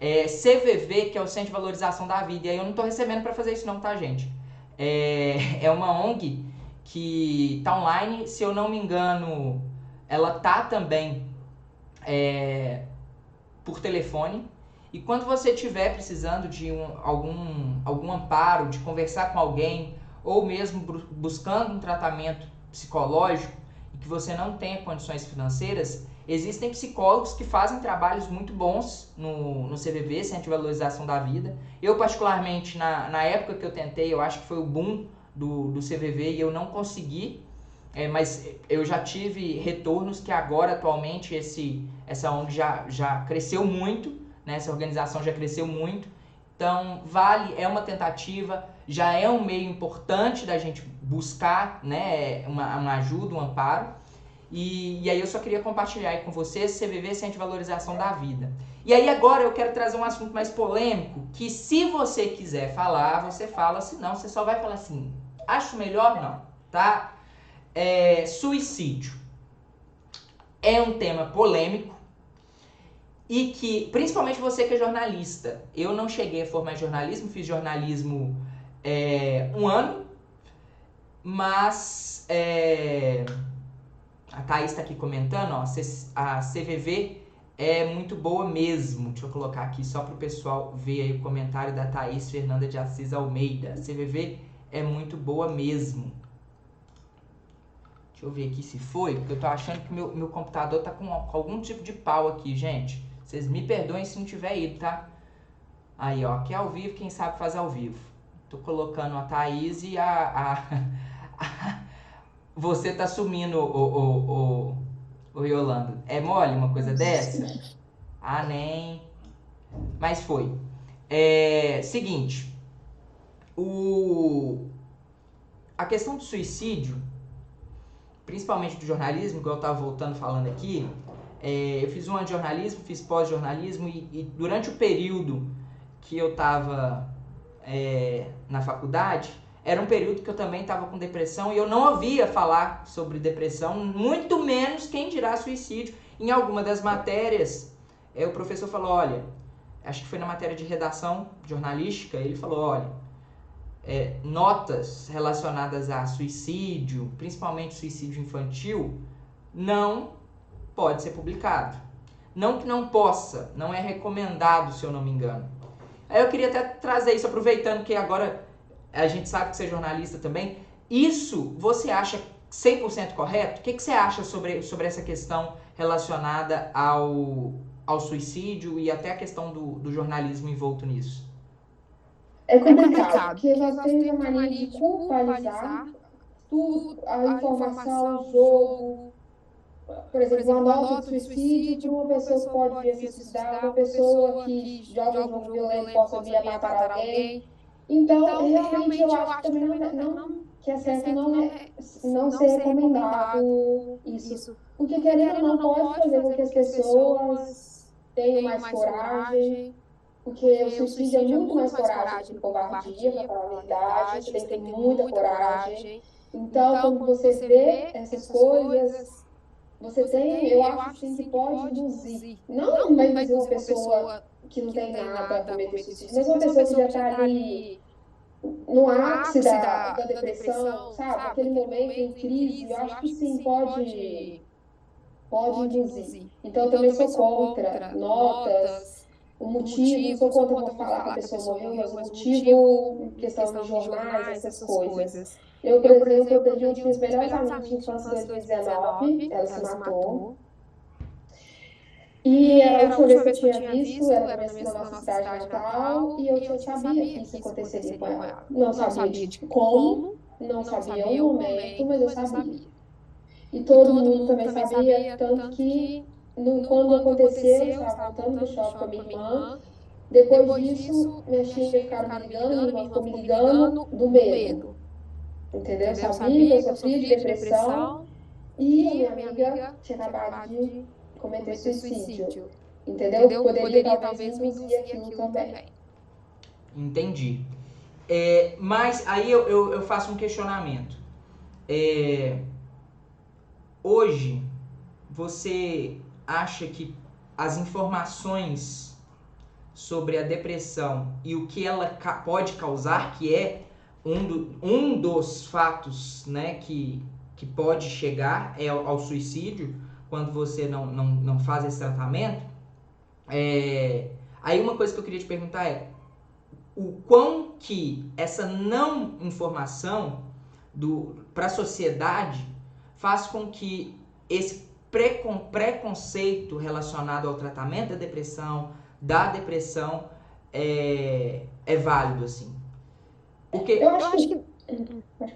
S1: CVV, que é o Centro de Valorização da Vida. E aí eu não tô recebendo para fazer isso não, tá, gente? É uma ONG que tá online, se eu não me engano, ela tá também por telefone. E quando você estiver precisando de algum amparo, de conversar com alguém, ou mesmo buscando um tratamento psicológico e que você não tenha condições financeiras, existem psicólogos que fazem trabalhos muito bons no CVV, Centro de Valorização da Vida. Eu, particularmente, na época que eu tentei, eu acho que foi o boom do CVV e eu não consegui, mas eu já tive retornos que agora, atualmente, essa ONG já cresceu muito, né? Essa organização já cresceu muito. Então, é uma tentativa, já é um meio importante da gente buscar, né, uma ajuda, um amparo. E aí eu só queria compartilhar aí com vocês CVV, Centro de Valorização da Vida. E aí agora eu quero trazer um assunto mais polêmico, que se você quiser falar, você fala, se não, você só vai falar assim, acho melhor não, tá? Suicídio. É um tema polêmico e que, principalmente você que é jornalista, eu não cheguei a formar em jornalismo, fiz jornalismo 1 ano, mas a Thaís está aqui comentando, ó, a CVV é muito boa mesmo. Deixa eu colocar aqui só para o pessoal ver aí o comentário da Thaís Fernanda de Assis Almeida. A CVV é muito boa mesmo. Deixa eu ver aqui se foi, porque eu tô achando que meu computador tá com algum tipo de pau aqui, gente. Vocês me perdoem se não tiver ido, tá? Aí, ó, aqui é ao vivo, quem sabe faz ao vivo. Tô colocando a Thaís e você tá sumindo, o Yolanda. É mole uma coisa dessa? Ah, nem. Mas foi. Seguinte. A questão do suicídio, principalmente do jornalismo, igual eu estava voltando falando aqui, eu fiz um ano de jornalismo, fiz pós-jornalismo e durante o período que eu estava na faculdade, era um período que eu também estava com depressão e eu não ouvia falar sobre depressão, muito menos quem dirá suicídio. Em alguma das matérias, o professor falou, olha, acho que foi na matéria de redação jornalística, ele falou, olha, notas relacionadas a suicídio, principalmente suicídio infantil, não pode ser publicado. Não que não possa, não é recomendado, se eu não me engano. Aí eu queria até trazer isso, aproveitando que agora a gente sabe que você é jornalista também. Isso você acha 100% correto? O que você acha sobre essa questão relacionada ao suicídio e até a questão do jornalismo envolto nisso?
S2: É complicado, porque nós temos a mania de culpabilizar tudo, a informação, o jogo. Por exemplo, uma nota de suicídio para uma pessoa que pode vir a se suicidar, uma pessoa que joga um jogo violento possa vir a matar alguém. Então, realmente, eu acho que também que é certo não ser recomendado isso. Porque, querendo ou não, pode fazer com que as pessoas tenham mais coragem, porque o suicídio é muito mais coragem que covardia, para falar a verdade, você tem que ter muita coragem. Então, quando você vê essas coisas, você tem, eu acho assim, que pode induzir. Não vai induzir uma pessoa que não tem nada a cometer suicídio, mas uma pessoa que já está ali no ápice da depressão, sabe? Aquele momento em crise, eu acho que sim, pode induzir. Então, eu também sou contra notas, o motivo, não sou contra vou falar que a pessoa morreu, mas o motivo, questão de jornais, essas coisas. Eu, por exemplo, eu perdi um dos meus melhores amigos de infância em 2019, ela se matou. E a última vez que eu tinha visto era na nossa cidade natal e eu sabia que isso aconteceria com ela. Não sabia de como, não sabia o momento, mas eu sabia. E todo mundo também sabia, tanto que quando aconteceu, eu estava voltando do shopping com a minha irmã. Depois disso, minhas tias ficaram me ligando, minha irmã ficou me ligando do medo. Entendeu? Eu sabia que eu sofria de depressão e a minha amiga tinha acabado de cometer suicídio. Entendeu? Poderia talvez induzir aquilo também.
S1: Entendi. Mas aí eu faço um questionamento. Hoje, você acha que as informações sobre a depressão e o que ela pode causar, que é um dos fatos, né, que pode chegar ao suicídio, quando você não faz esse tratamento, aí uma coisa que eu queria te perguntar é o quão que essa não informação para a sociedade faz com que esse preconceito relacionado ao tratamento da depressão é válido, assim. Porque
S2: eu acho que...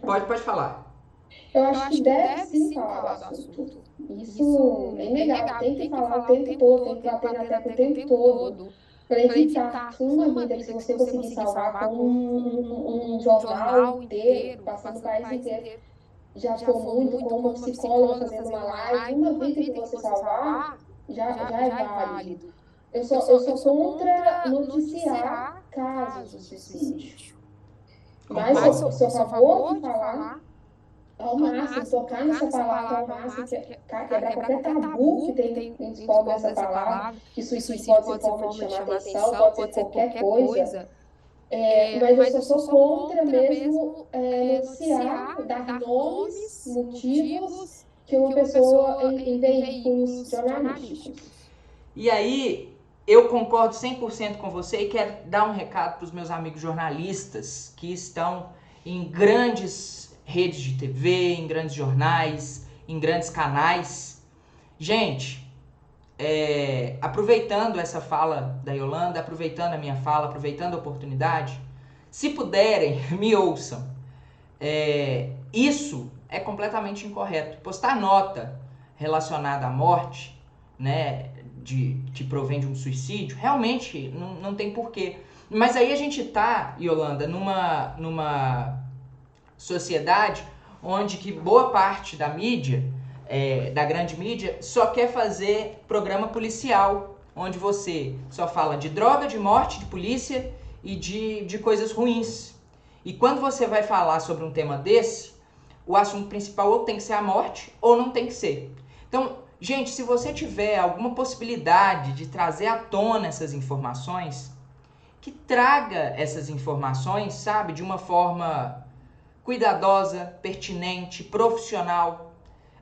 S1: Pode falar.
S2: Eu acho que deve sim falar do assunto. Isso é inegável. Tem que falar o tempo todo, tem que bater na tecla o tempo todo para evitar que uma vida que se você conseguir salvar com um jornal inteiro, passando o país inteiro, já for muito, com uma psicóloga fazendo uma live, uma vida que você salvar, já é válido. Eu sou contra noticiar casos de suicídio. Mas eu sou a favor de falar ao máximo, tocar nessa palavra ao máximo, quebrar qualquer tabu que tem em torno dessa palavra, que suicídio pode ser forma de chamar atenção, pode ser qualquer coisa. Mas eu sou contra mesmo noticiar, dar nomes, motivos que uma pessoa em veículos jornalísticos.
S1: E aí, eu concordo 100% com você e quero dar um recado para os meus amigos jornalistas que estão em grandes redes de TV, em grandes jornais, em grandes canais. Gente, aproveitando essa fala da Yolanda, aproveitando a minha fala, aproveitando a oportunidade, se puderem, me ouçam. Isso é completamente incorreto. Postar nota relacionada à morte, né, que provém de um suicídio, realmente não tem porquê. Mas aí a gente tá, Yolanda, numa sociedade onde que boa parte da mídia, da grande mídia, só quer fazer programa policial, onde você só fala de droga, de morte, de polícia e de coisas ruins. E quando você vai falar sobre um tema desse, o assunto principal ou tem que ser a morte ou não tem que ser. Então, gente, se você tiver alguma possibilidade de trazer à tona essas informações, que traga essas informações, sabe, de uma forma cuidadosa, pertinente, profissional.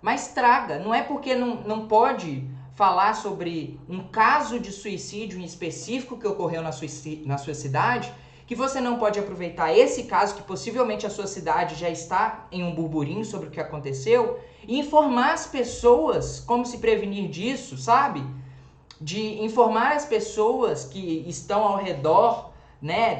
S1: Mas traga, não é porque não pode falar sobre um caso de suicídio em específico que ocorreu na sua cidade, que você não pode aproveitar esse caso, que possivelmente a sua cidade já está em um burburinho sobre o que aconteceu, e informar as pessoas como se prevenir disso, sabe? De informar as pessoas que estão ao redor, né,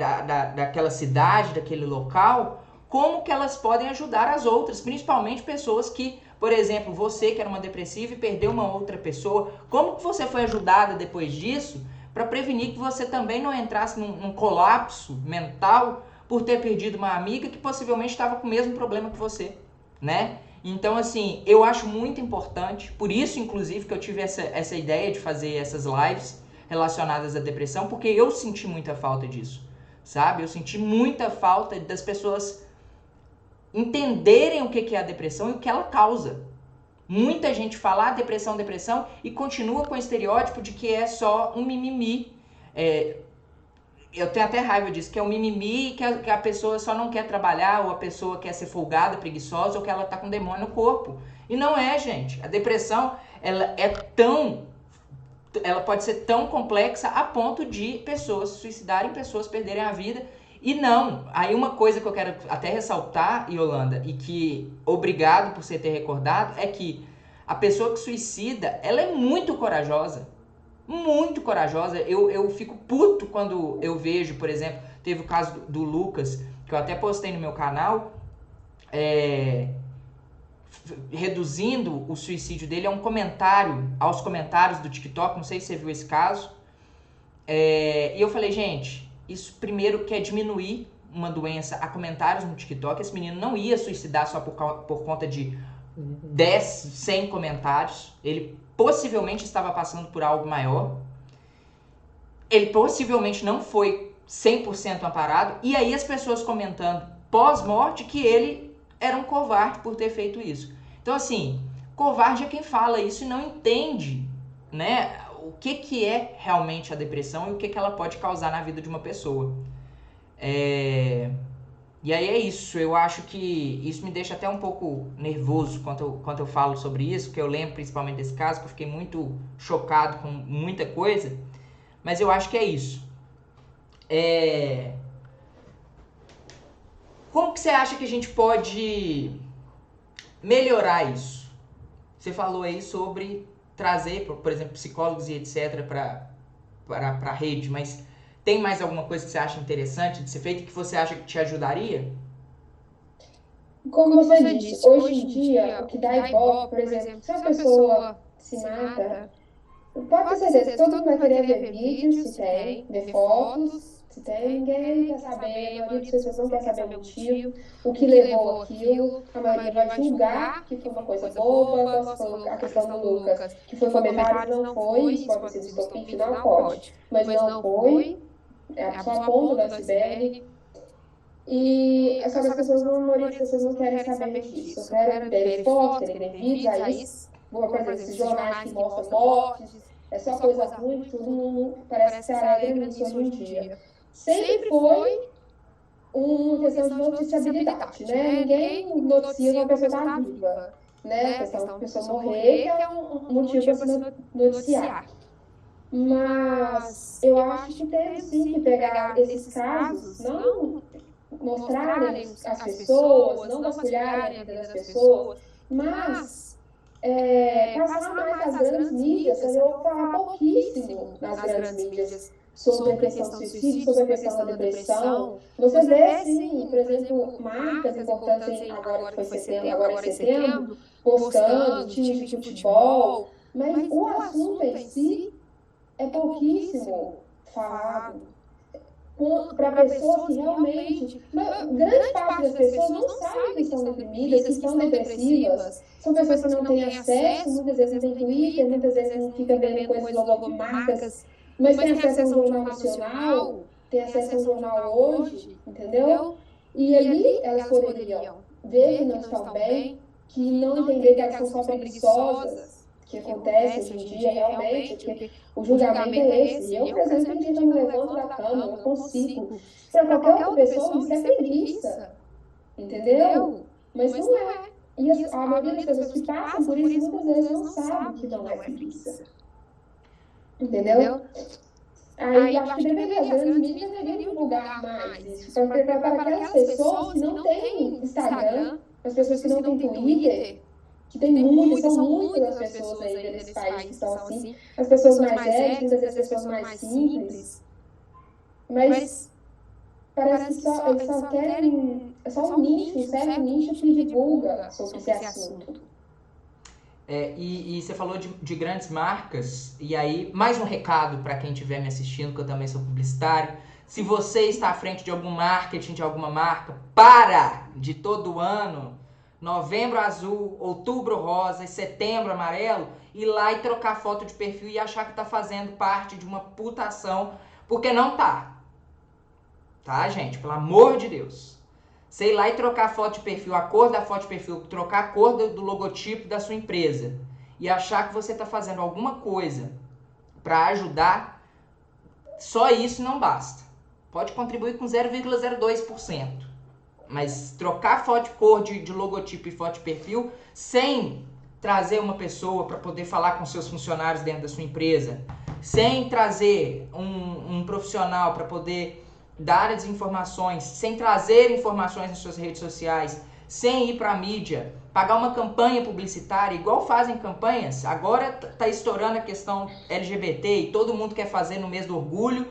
S1: daquela cidade, daquele local, como que elas podem ajudar as outras, principalmente pessoas que, por exemplo, você que era uma depressiva e perdeu uma outra pessoa, como que você foi ajudada depois disso para prevenir que você também não entrasse num colapso mental por ter perdido uma amiga que possivelmente estava com o mesmo problema que você, né? Então, assim, eu acho muito importante, por isso, inclusive, que eu tive essa ideia de fazer essas lives relacionadas à depressão, porque eu senti muita falta disso, sabe? Eu senti muita falta das pessoas entenderem o que é a depressão e o que ela causa. Muita gente fala depressão, depressão e continua com o estereótipo de que é só um mimimi. Eu tenho até raiva disso, que é um mimimi, que a pessoa só não quer trabalhar, ou a pessoa quer ser folgada, preguiçosa, ou que ela tá com demônio no corpo. E não é, gente. A depressão, ela pode ser tão complexa a ponto de pessoas se suicidarem, pessoas perderem a vida. E não, aí uma coisa que eu quero até ressaltar, Yolanda, e que obrigado por você ter recordado, é que a pessoa que suicida, ela é muito corajosa. Muito corajosa. Eu fico puto quando eu vejo, por exemplo, teve o caso do Lucas, que eu até postei no meu canal, reduzindo o suicídio dele a um comentário, aos comentários do TikTok, não sei se você viu esse caso. E eu falei, gente, isso primeiro quer diminuir uma doença a comentários no TikTok. Esse menino não ia suicidar só por conta de 10, 100 comentários. Ele possivelmente estava passando por algo maior. Ele possivelmente não foi 100% amparado. E aí as pessoas comentando pós-morte que ele era um covarde por ter feito isso. Então, assim, covarde é quem fala isso e não entende, né, o que é realmente a depressão e o que ela pode causar na vida de uma pessoa. E aí é isso, eu acho que isso me deixa até um pouco nervoso quando eu falo sobre isso, porque eu lembro principalmente desse caso, que eu fiquei muito chocado com muita coisa, mas eu acho que é isso. Como que você acha que a gente pode melhorar isso? Você falou aí sobre trazer, por exemplo, psicólogos e etc. para a rede, mas tem mais alguma coisa que você acha interessante de ser feito e que você acha que te ajudaria?
S2: Como você disse, hoje em dia, o que dá ibope, por exemplo, se a pessoa se mata, pode ter certeza que todo mundo vai querer ver vídeos, se tem, ver fotos, se tem, ninguém quer saber, a maioria das pessoas não quer saber o motivo, o que levou aquilo, a maioria vai julgar que foi uma coisa boba, a questão do Lucas, que foi comentários, não foi, isso pode ser estopim final, pode, mas não foi, é só a ponta do iceberg. E só que as pessoas, a maioria das pessoas não querem saber disso. Querem ver fotos, querem ver vídeos, aí, por exemplo, esses jornais que mostram mortes, é só coisa ruim, todo mundo parece que se alegra nisso hoje em dia. Sempre foi uma questão de noticiabilidade, né? Ninguém noticia que uma pessoa está viva, né? A questão da pessoa morrer, que é um motivo para se noticiar. Mas eu acho que tem sim que pegar esses casos, não mostrarem as pessoas, não vasculharem a vida das pessoas, mas passar mais nas grandes mídias. Eu vou falar pouquíssimo nas grandes mídias sobre a questão do suicídio, sobre a questão da depressão. Você vê, sim, por exemplo, marcas importantes agora que foi setembro, agora em setembro, postando times de futebol, mas o assunto em si é pouquíssimo falado. para pessoas que realmente, grande parte das pessoas não sabem que são deprimidas, que estão depressivas, são pessoas que não têm acesso, muitas vezes não têm Twitter, muitas vezes não fica vendo coisas logomarcas, mas tem acesso a um jornal nacional, tem acesso a um jornal hoje, entendeu? E ali elas poderiam ver que não estão bem, que não entender que elas são só preguiçosas, que acontece hoje em dia realmente, porque o julgamento é esse. Eu, por exemplo, tem dia que eu me levanto da cama, eu não consigo. Para qualquer outra pessoa, isso é preguiça, entendeu? Mas não é. E a maioria das pessoas que passam por isso, muitas vezes não sabem que não é preguiça. Entendeu? Aí eu acho que as grandes mídias deveriam divulgar mais isso, para aquelas pessoas que não têm Instagram, as pessoas que não têm Twitter, que são muitas as pessoas aí nesse país que são assim, as pessoas mais velhas, muitas vezes as pessoas mais simples, mas parece que eles só querem, é só um nicho, um certo nicho que divulga sobre esse assunto.
S1: E você falou de grandes marcas, e aí, mais um recado para quem estiver me assistindo, que eu também sou publicitário. Se você está à frente de algum marketing, de alguma marca, para de todo ano, novembro azul, outubro rosa e setembro amarelo, ir lá e trocar foto de perfil e achar que está fazendo parte de uma puta ação, porque não tá. Tá, gente? Pelo amor de Deus. Sei lá e trocar a foto de perfil, a cor da foto de perfil, trocar a cor do logotipo da sua empresa e achar que você está fazendo alguma coisa para ajudar, só isso não basta. Pode contribuir com 0,02%, mas trocar foto de cor de logotipo e foto de perfil sem trazer uma pessoa para poder falar com seus funcionários dentro da sua empresa, sem trazer um profissional para poder dar as informações, sem trazer informações nas suas redes sociais, sem ir para a mídia, pagar uma campanha publicitária, igual fazem campanhas, agora tá estourando a questão LGBT e todo mundo quer fazer no mês do orgulho,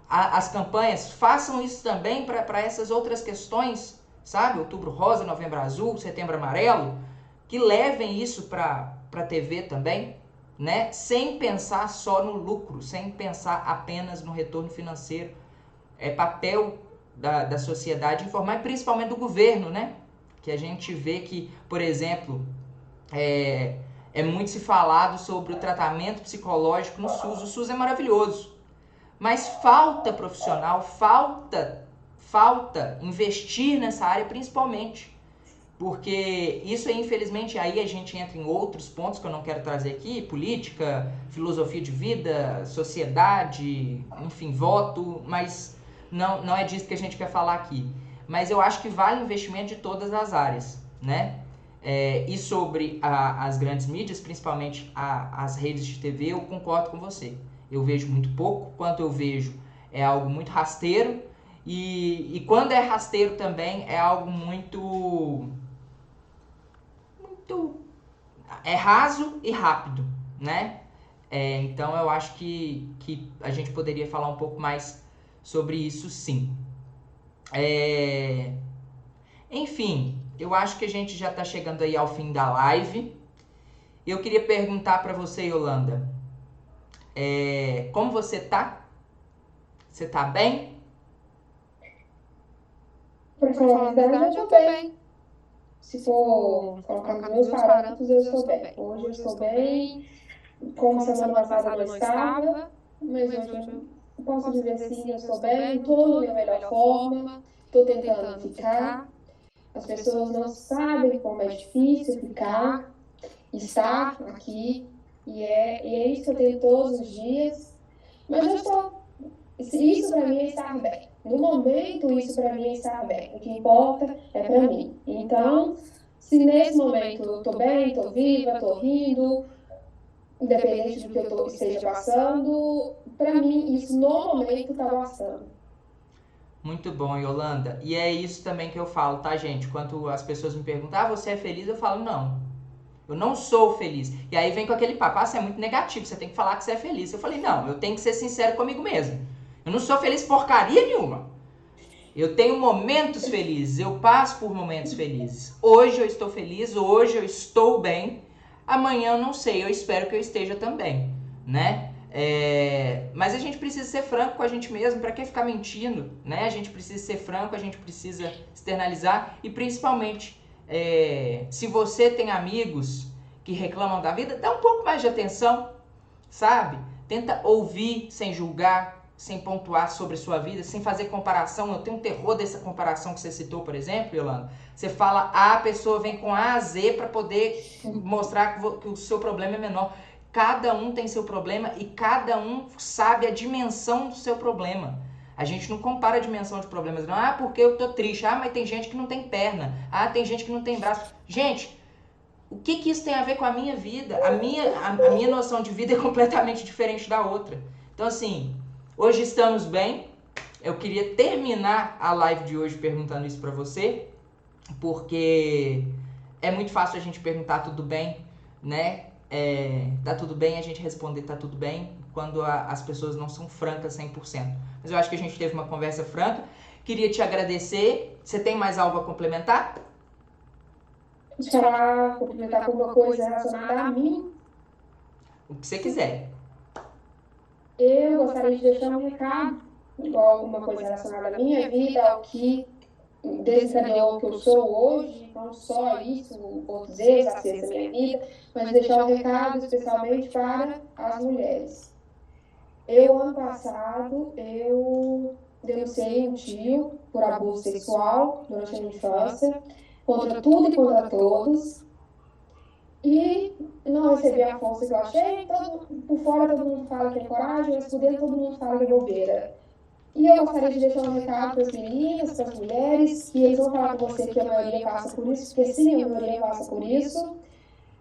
S1: as campanhas, façam isso também para essas outras questões, sabe? Outubro rosa, novembro azul, setembro amarelo, que levem isso para a TV também, né? Sem pensar só no lucro, sem pensar apenas no retorno financeiro. É papel da sociedade informar, principalmente do governo, né? Que a gente vê que, por exemplo, é muito se falado sobre o tratamento psicológico no SUS. O SUS é maravilhoso, mas falta profissional, falta investir nessa área principalmente. Porque isso aí, infelizmente, aí a gente entra em outros pontos que eu não quero trazer aqui, política, filosofia de vida, sociedade, enfim, voto, mas não é disso que a gente quer falar aqui. Mas eu acho que vale investimento de todas as áreas, né? E sobre as grandes mídias, principalmente as redes de TV, eu concordo com você. Eu vejo muito pouco, quanto eu vejo é algo muito rasteiro, e quando é rasteiro também é algo muito raso e rápido, né? Então eu acho que a gente poderia falar um pouco mais sobre isso, sim. Enfim, eu acho que a gente já está chegando aí ao fim da live. Eu queria perguntar para você, Yolanda, como você tá? Você tá bem?
S2: Pra falar a verdade, eu tô bem. Se for colocar nos meus parâmetros, eu estou bem. Hoje eu estou bem, como semana passada eu não estava, mas hoje eu posso dizer sim, eu estou bem, estou na minha melhor forma, estou tentando ficar. As pessoas não sabem como é difícil estar aqui, e é isso que eu tenho todos os dias, mas eu estou. Isso para mim é estar bem. No momento, isso para mim é estar bem. O que importa é para mim. Então, se nesse momento eu estou bem, estou viva, estou rindo, independente do que eu esteja passando, para mim, isso no momento está bastando.
S1: Muito bom, Yolanda. E é isso também que eu falo, tá, gente? Quando as pessoas me perguntam, você é feliz? Eu falo, não. Eu não sou feliz. E aí vem com aquele papo, você é muito negativo, você tem que falar que você é feliz. Eu falei, não, eu tenho que ser sincero comigo mesmo. Eu não sou feliz porcaria nenhuma. Eu tenho momentos felizes, eu passo por momentos felizes. Hoje eu estou feliz, hoje eu estou bem. Amanhã eu não sei, eu espero que eu esteja também, né? Mas a gente precisa ser franco com a gente mesmo, para que ficar mentindo, né? A gente precisa ser franco, a gente precisa externalizar e principalmente, se você tem amigos que reclamam da vida, dá um pouco mais de atenção, sabe? Tenta ouvir sem julgar, sem pontuar sobre sua vida, sem fazer comparação. Eu tenho um terror dessa comparação que você citou, por exemplo, Yolanda. Você fala A, a pessoa vem com A a Z para poder mostrar que o seu problema é menor. Cada um tem seu problema e cada um sabe a dimensão do seu problema. A gente não compara a dimensão de problemas, não. Ah, porque eu tô triste. Ah, mas tem gente que não tem perna. Ah, tem gente que não tem braço. Gente, o que isso tem a ver com a minha vida? A minha noção de vida é completamente diferente da outra. Então, assim, hoje estamos bem. Eu queria terminar a live de hoje perguntando isso pra você, porque é muito fácil a gente perguntar tudo bem, né? Tá tudo bem, a gente responder tá tudo bem, quando as pessoas não são francas 100%. Mas eu acho que a gente teve uma conversa franca. Queria te agradecer. Você tem mais algo a complementar?
S2: Complementar com alguma coisa relacionada a mim.
S1: O que você quiser.
S2: Eu gostaria de deixar um recado, igual alguma coisa relacionada à minha vida, ao que desencadeou o que eu sou hoje, não só isso, outros erros, acertos da minha vida, mas deixar um recado especialmente para as mulheres. Ano passado, eu denunciei um tio por abuso sexual durante a minha infância, contra tudo e contra todos, e não recebi a força que eu achei. Por fora todo mundo fala que é coragem, mas por dentro todo mundo fala que é bobeira. E eu gostaria de deixar um recado para as meninas, para as mulheres, que eles vão falar com você que a maioria passa por isso, porque sim, a maioria passa por isso,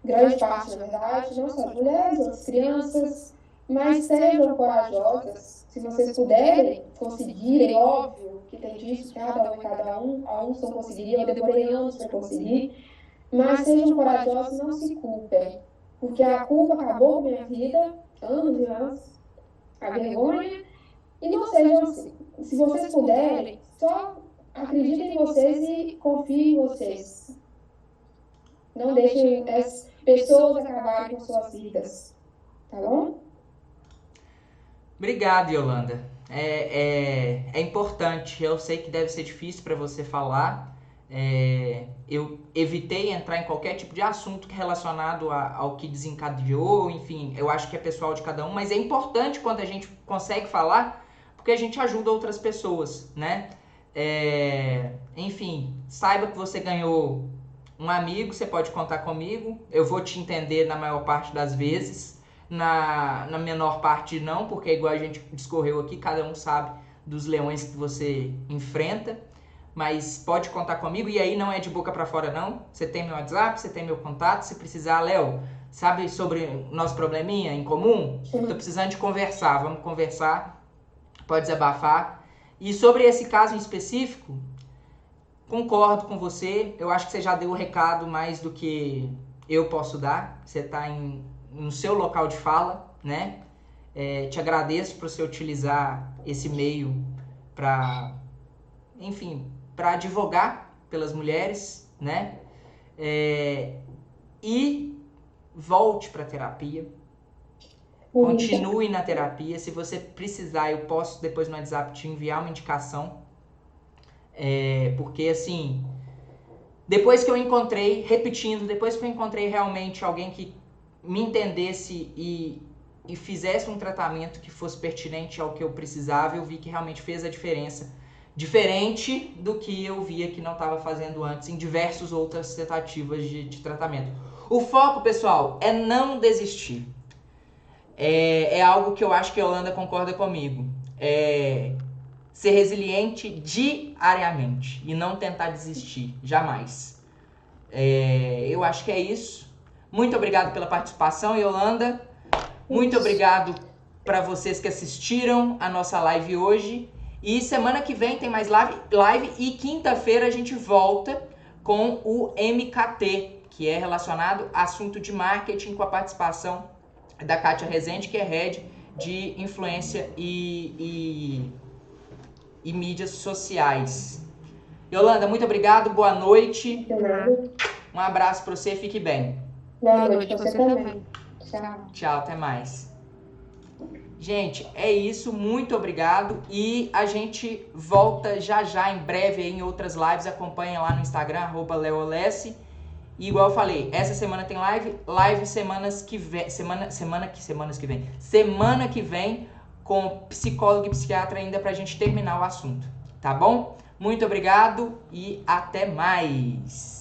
S2: grande parte, na verdade, não só as mulheres, outras crianças, mas sejam corajosas, se vocês puderem, conseguirem, óbvio que tem disso, cada um, alguns não conseguiriam, eu demorei anos para conseguir, mas sejam corajosos e não se culpem, porque a culpa acabou com a minha vida, anos e anos, a vergonha, e não sejam assim. Se vocês puderem, só acreditem em vocês e confiem em vocês. Não deixem as pessoas acabarem com suas vidas, tá bom?
S1: Obrigado, Yolanda. É importante. Eu sei que deve ser difícil para você falar. Eu evitei entrar em qualquer tipo de assunto relacionado ao que desencadeou. Enfim, eu acho que é pessoal de cada um, mas é importante quando a gente consegue falar, porque a gente ajuda outras pessoas, né? Enfim, saiba que você ganhou um amigo, você pode contar comigo. Eu vou te entender na maior parte das vezes. Na menor parte não, porque igual a gente discorreu aqui, cada um sabe dos leões que você enfrenta, mas pode contar comigo. E aí não é de boca pra fora não, você tem meu WhatsApp, você tem meu contato, se precisar, Léo, sabe sobre nosso probleminha em comum? Eu tô precisando de conversar, vamos conversar, pode desabafar. E sobre esse caso em específico, concordo com você, eu acho que você já deu o recado mais do que eu posso dar, você tá no seu local de fala, né? Te agradeço por você utilizar esse meio para, enfim, para advogar pelas mulheres, né? E volte para a terapia. Continue na terapia. Se você precisar, eu posso depois no WhatsApp te enviar uma indicação. Porque assim, depois que eu encontrei realmente alguém que me entendesse e fizesse um tratamento que fosse pertinente ao que eu precisava, eu vi que realmente fez a diferença. Diferente do que eu via que não estava fazendo antes em diversas outras tentativas de tratamento. O foco, pessoal, é não desistir. É algo que eu acho que a Yolanda concorda comigo. Ser resiliente diariamente e não tentar desistir, jamais. Eu acho que é isso. Muito obrigado pela participação, Yolanda. Muito obrigado para vocês que assistiram a nossa live hoje. E semana que vem tem mais live e quinta-feira a gente volta com o MKT, que é relacionado a assunto de marketing, com a participação da Kátia Rezende, que é Head de Influência e mídias sociais. Yolanda, muito obrigado, boa noite. Um abraço para você, fique bem.
S2: Boa noite, você também. Tchau.
S1: Tchau, até mais. Gente, é isso, muito obrigado e a gente volta já em breve aí em outras lives, acompanha lá no Instagram, @leolesse. E igual eu falei, essa semana tem live semana que vem com psicólogo e psiquiatra ainda pra gente terminar o assunto, tá bom? Muito obrigado e até mais!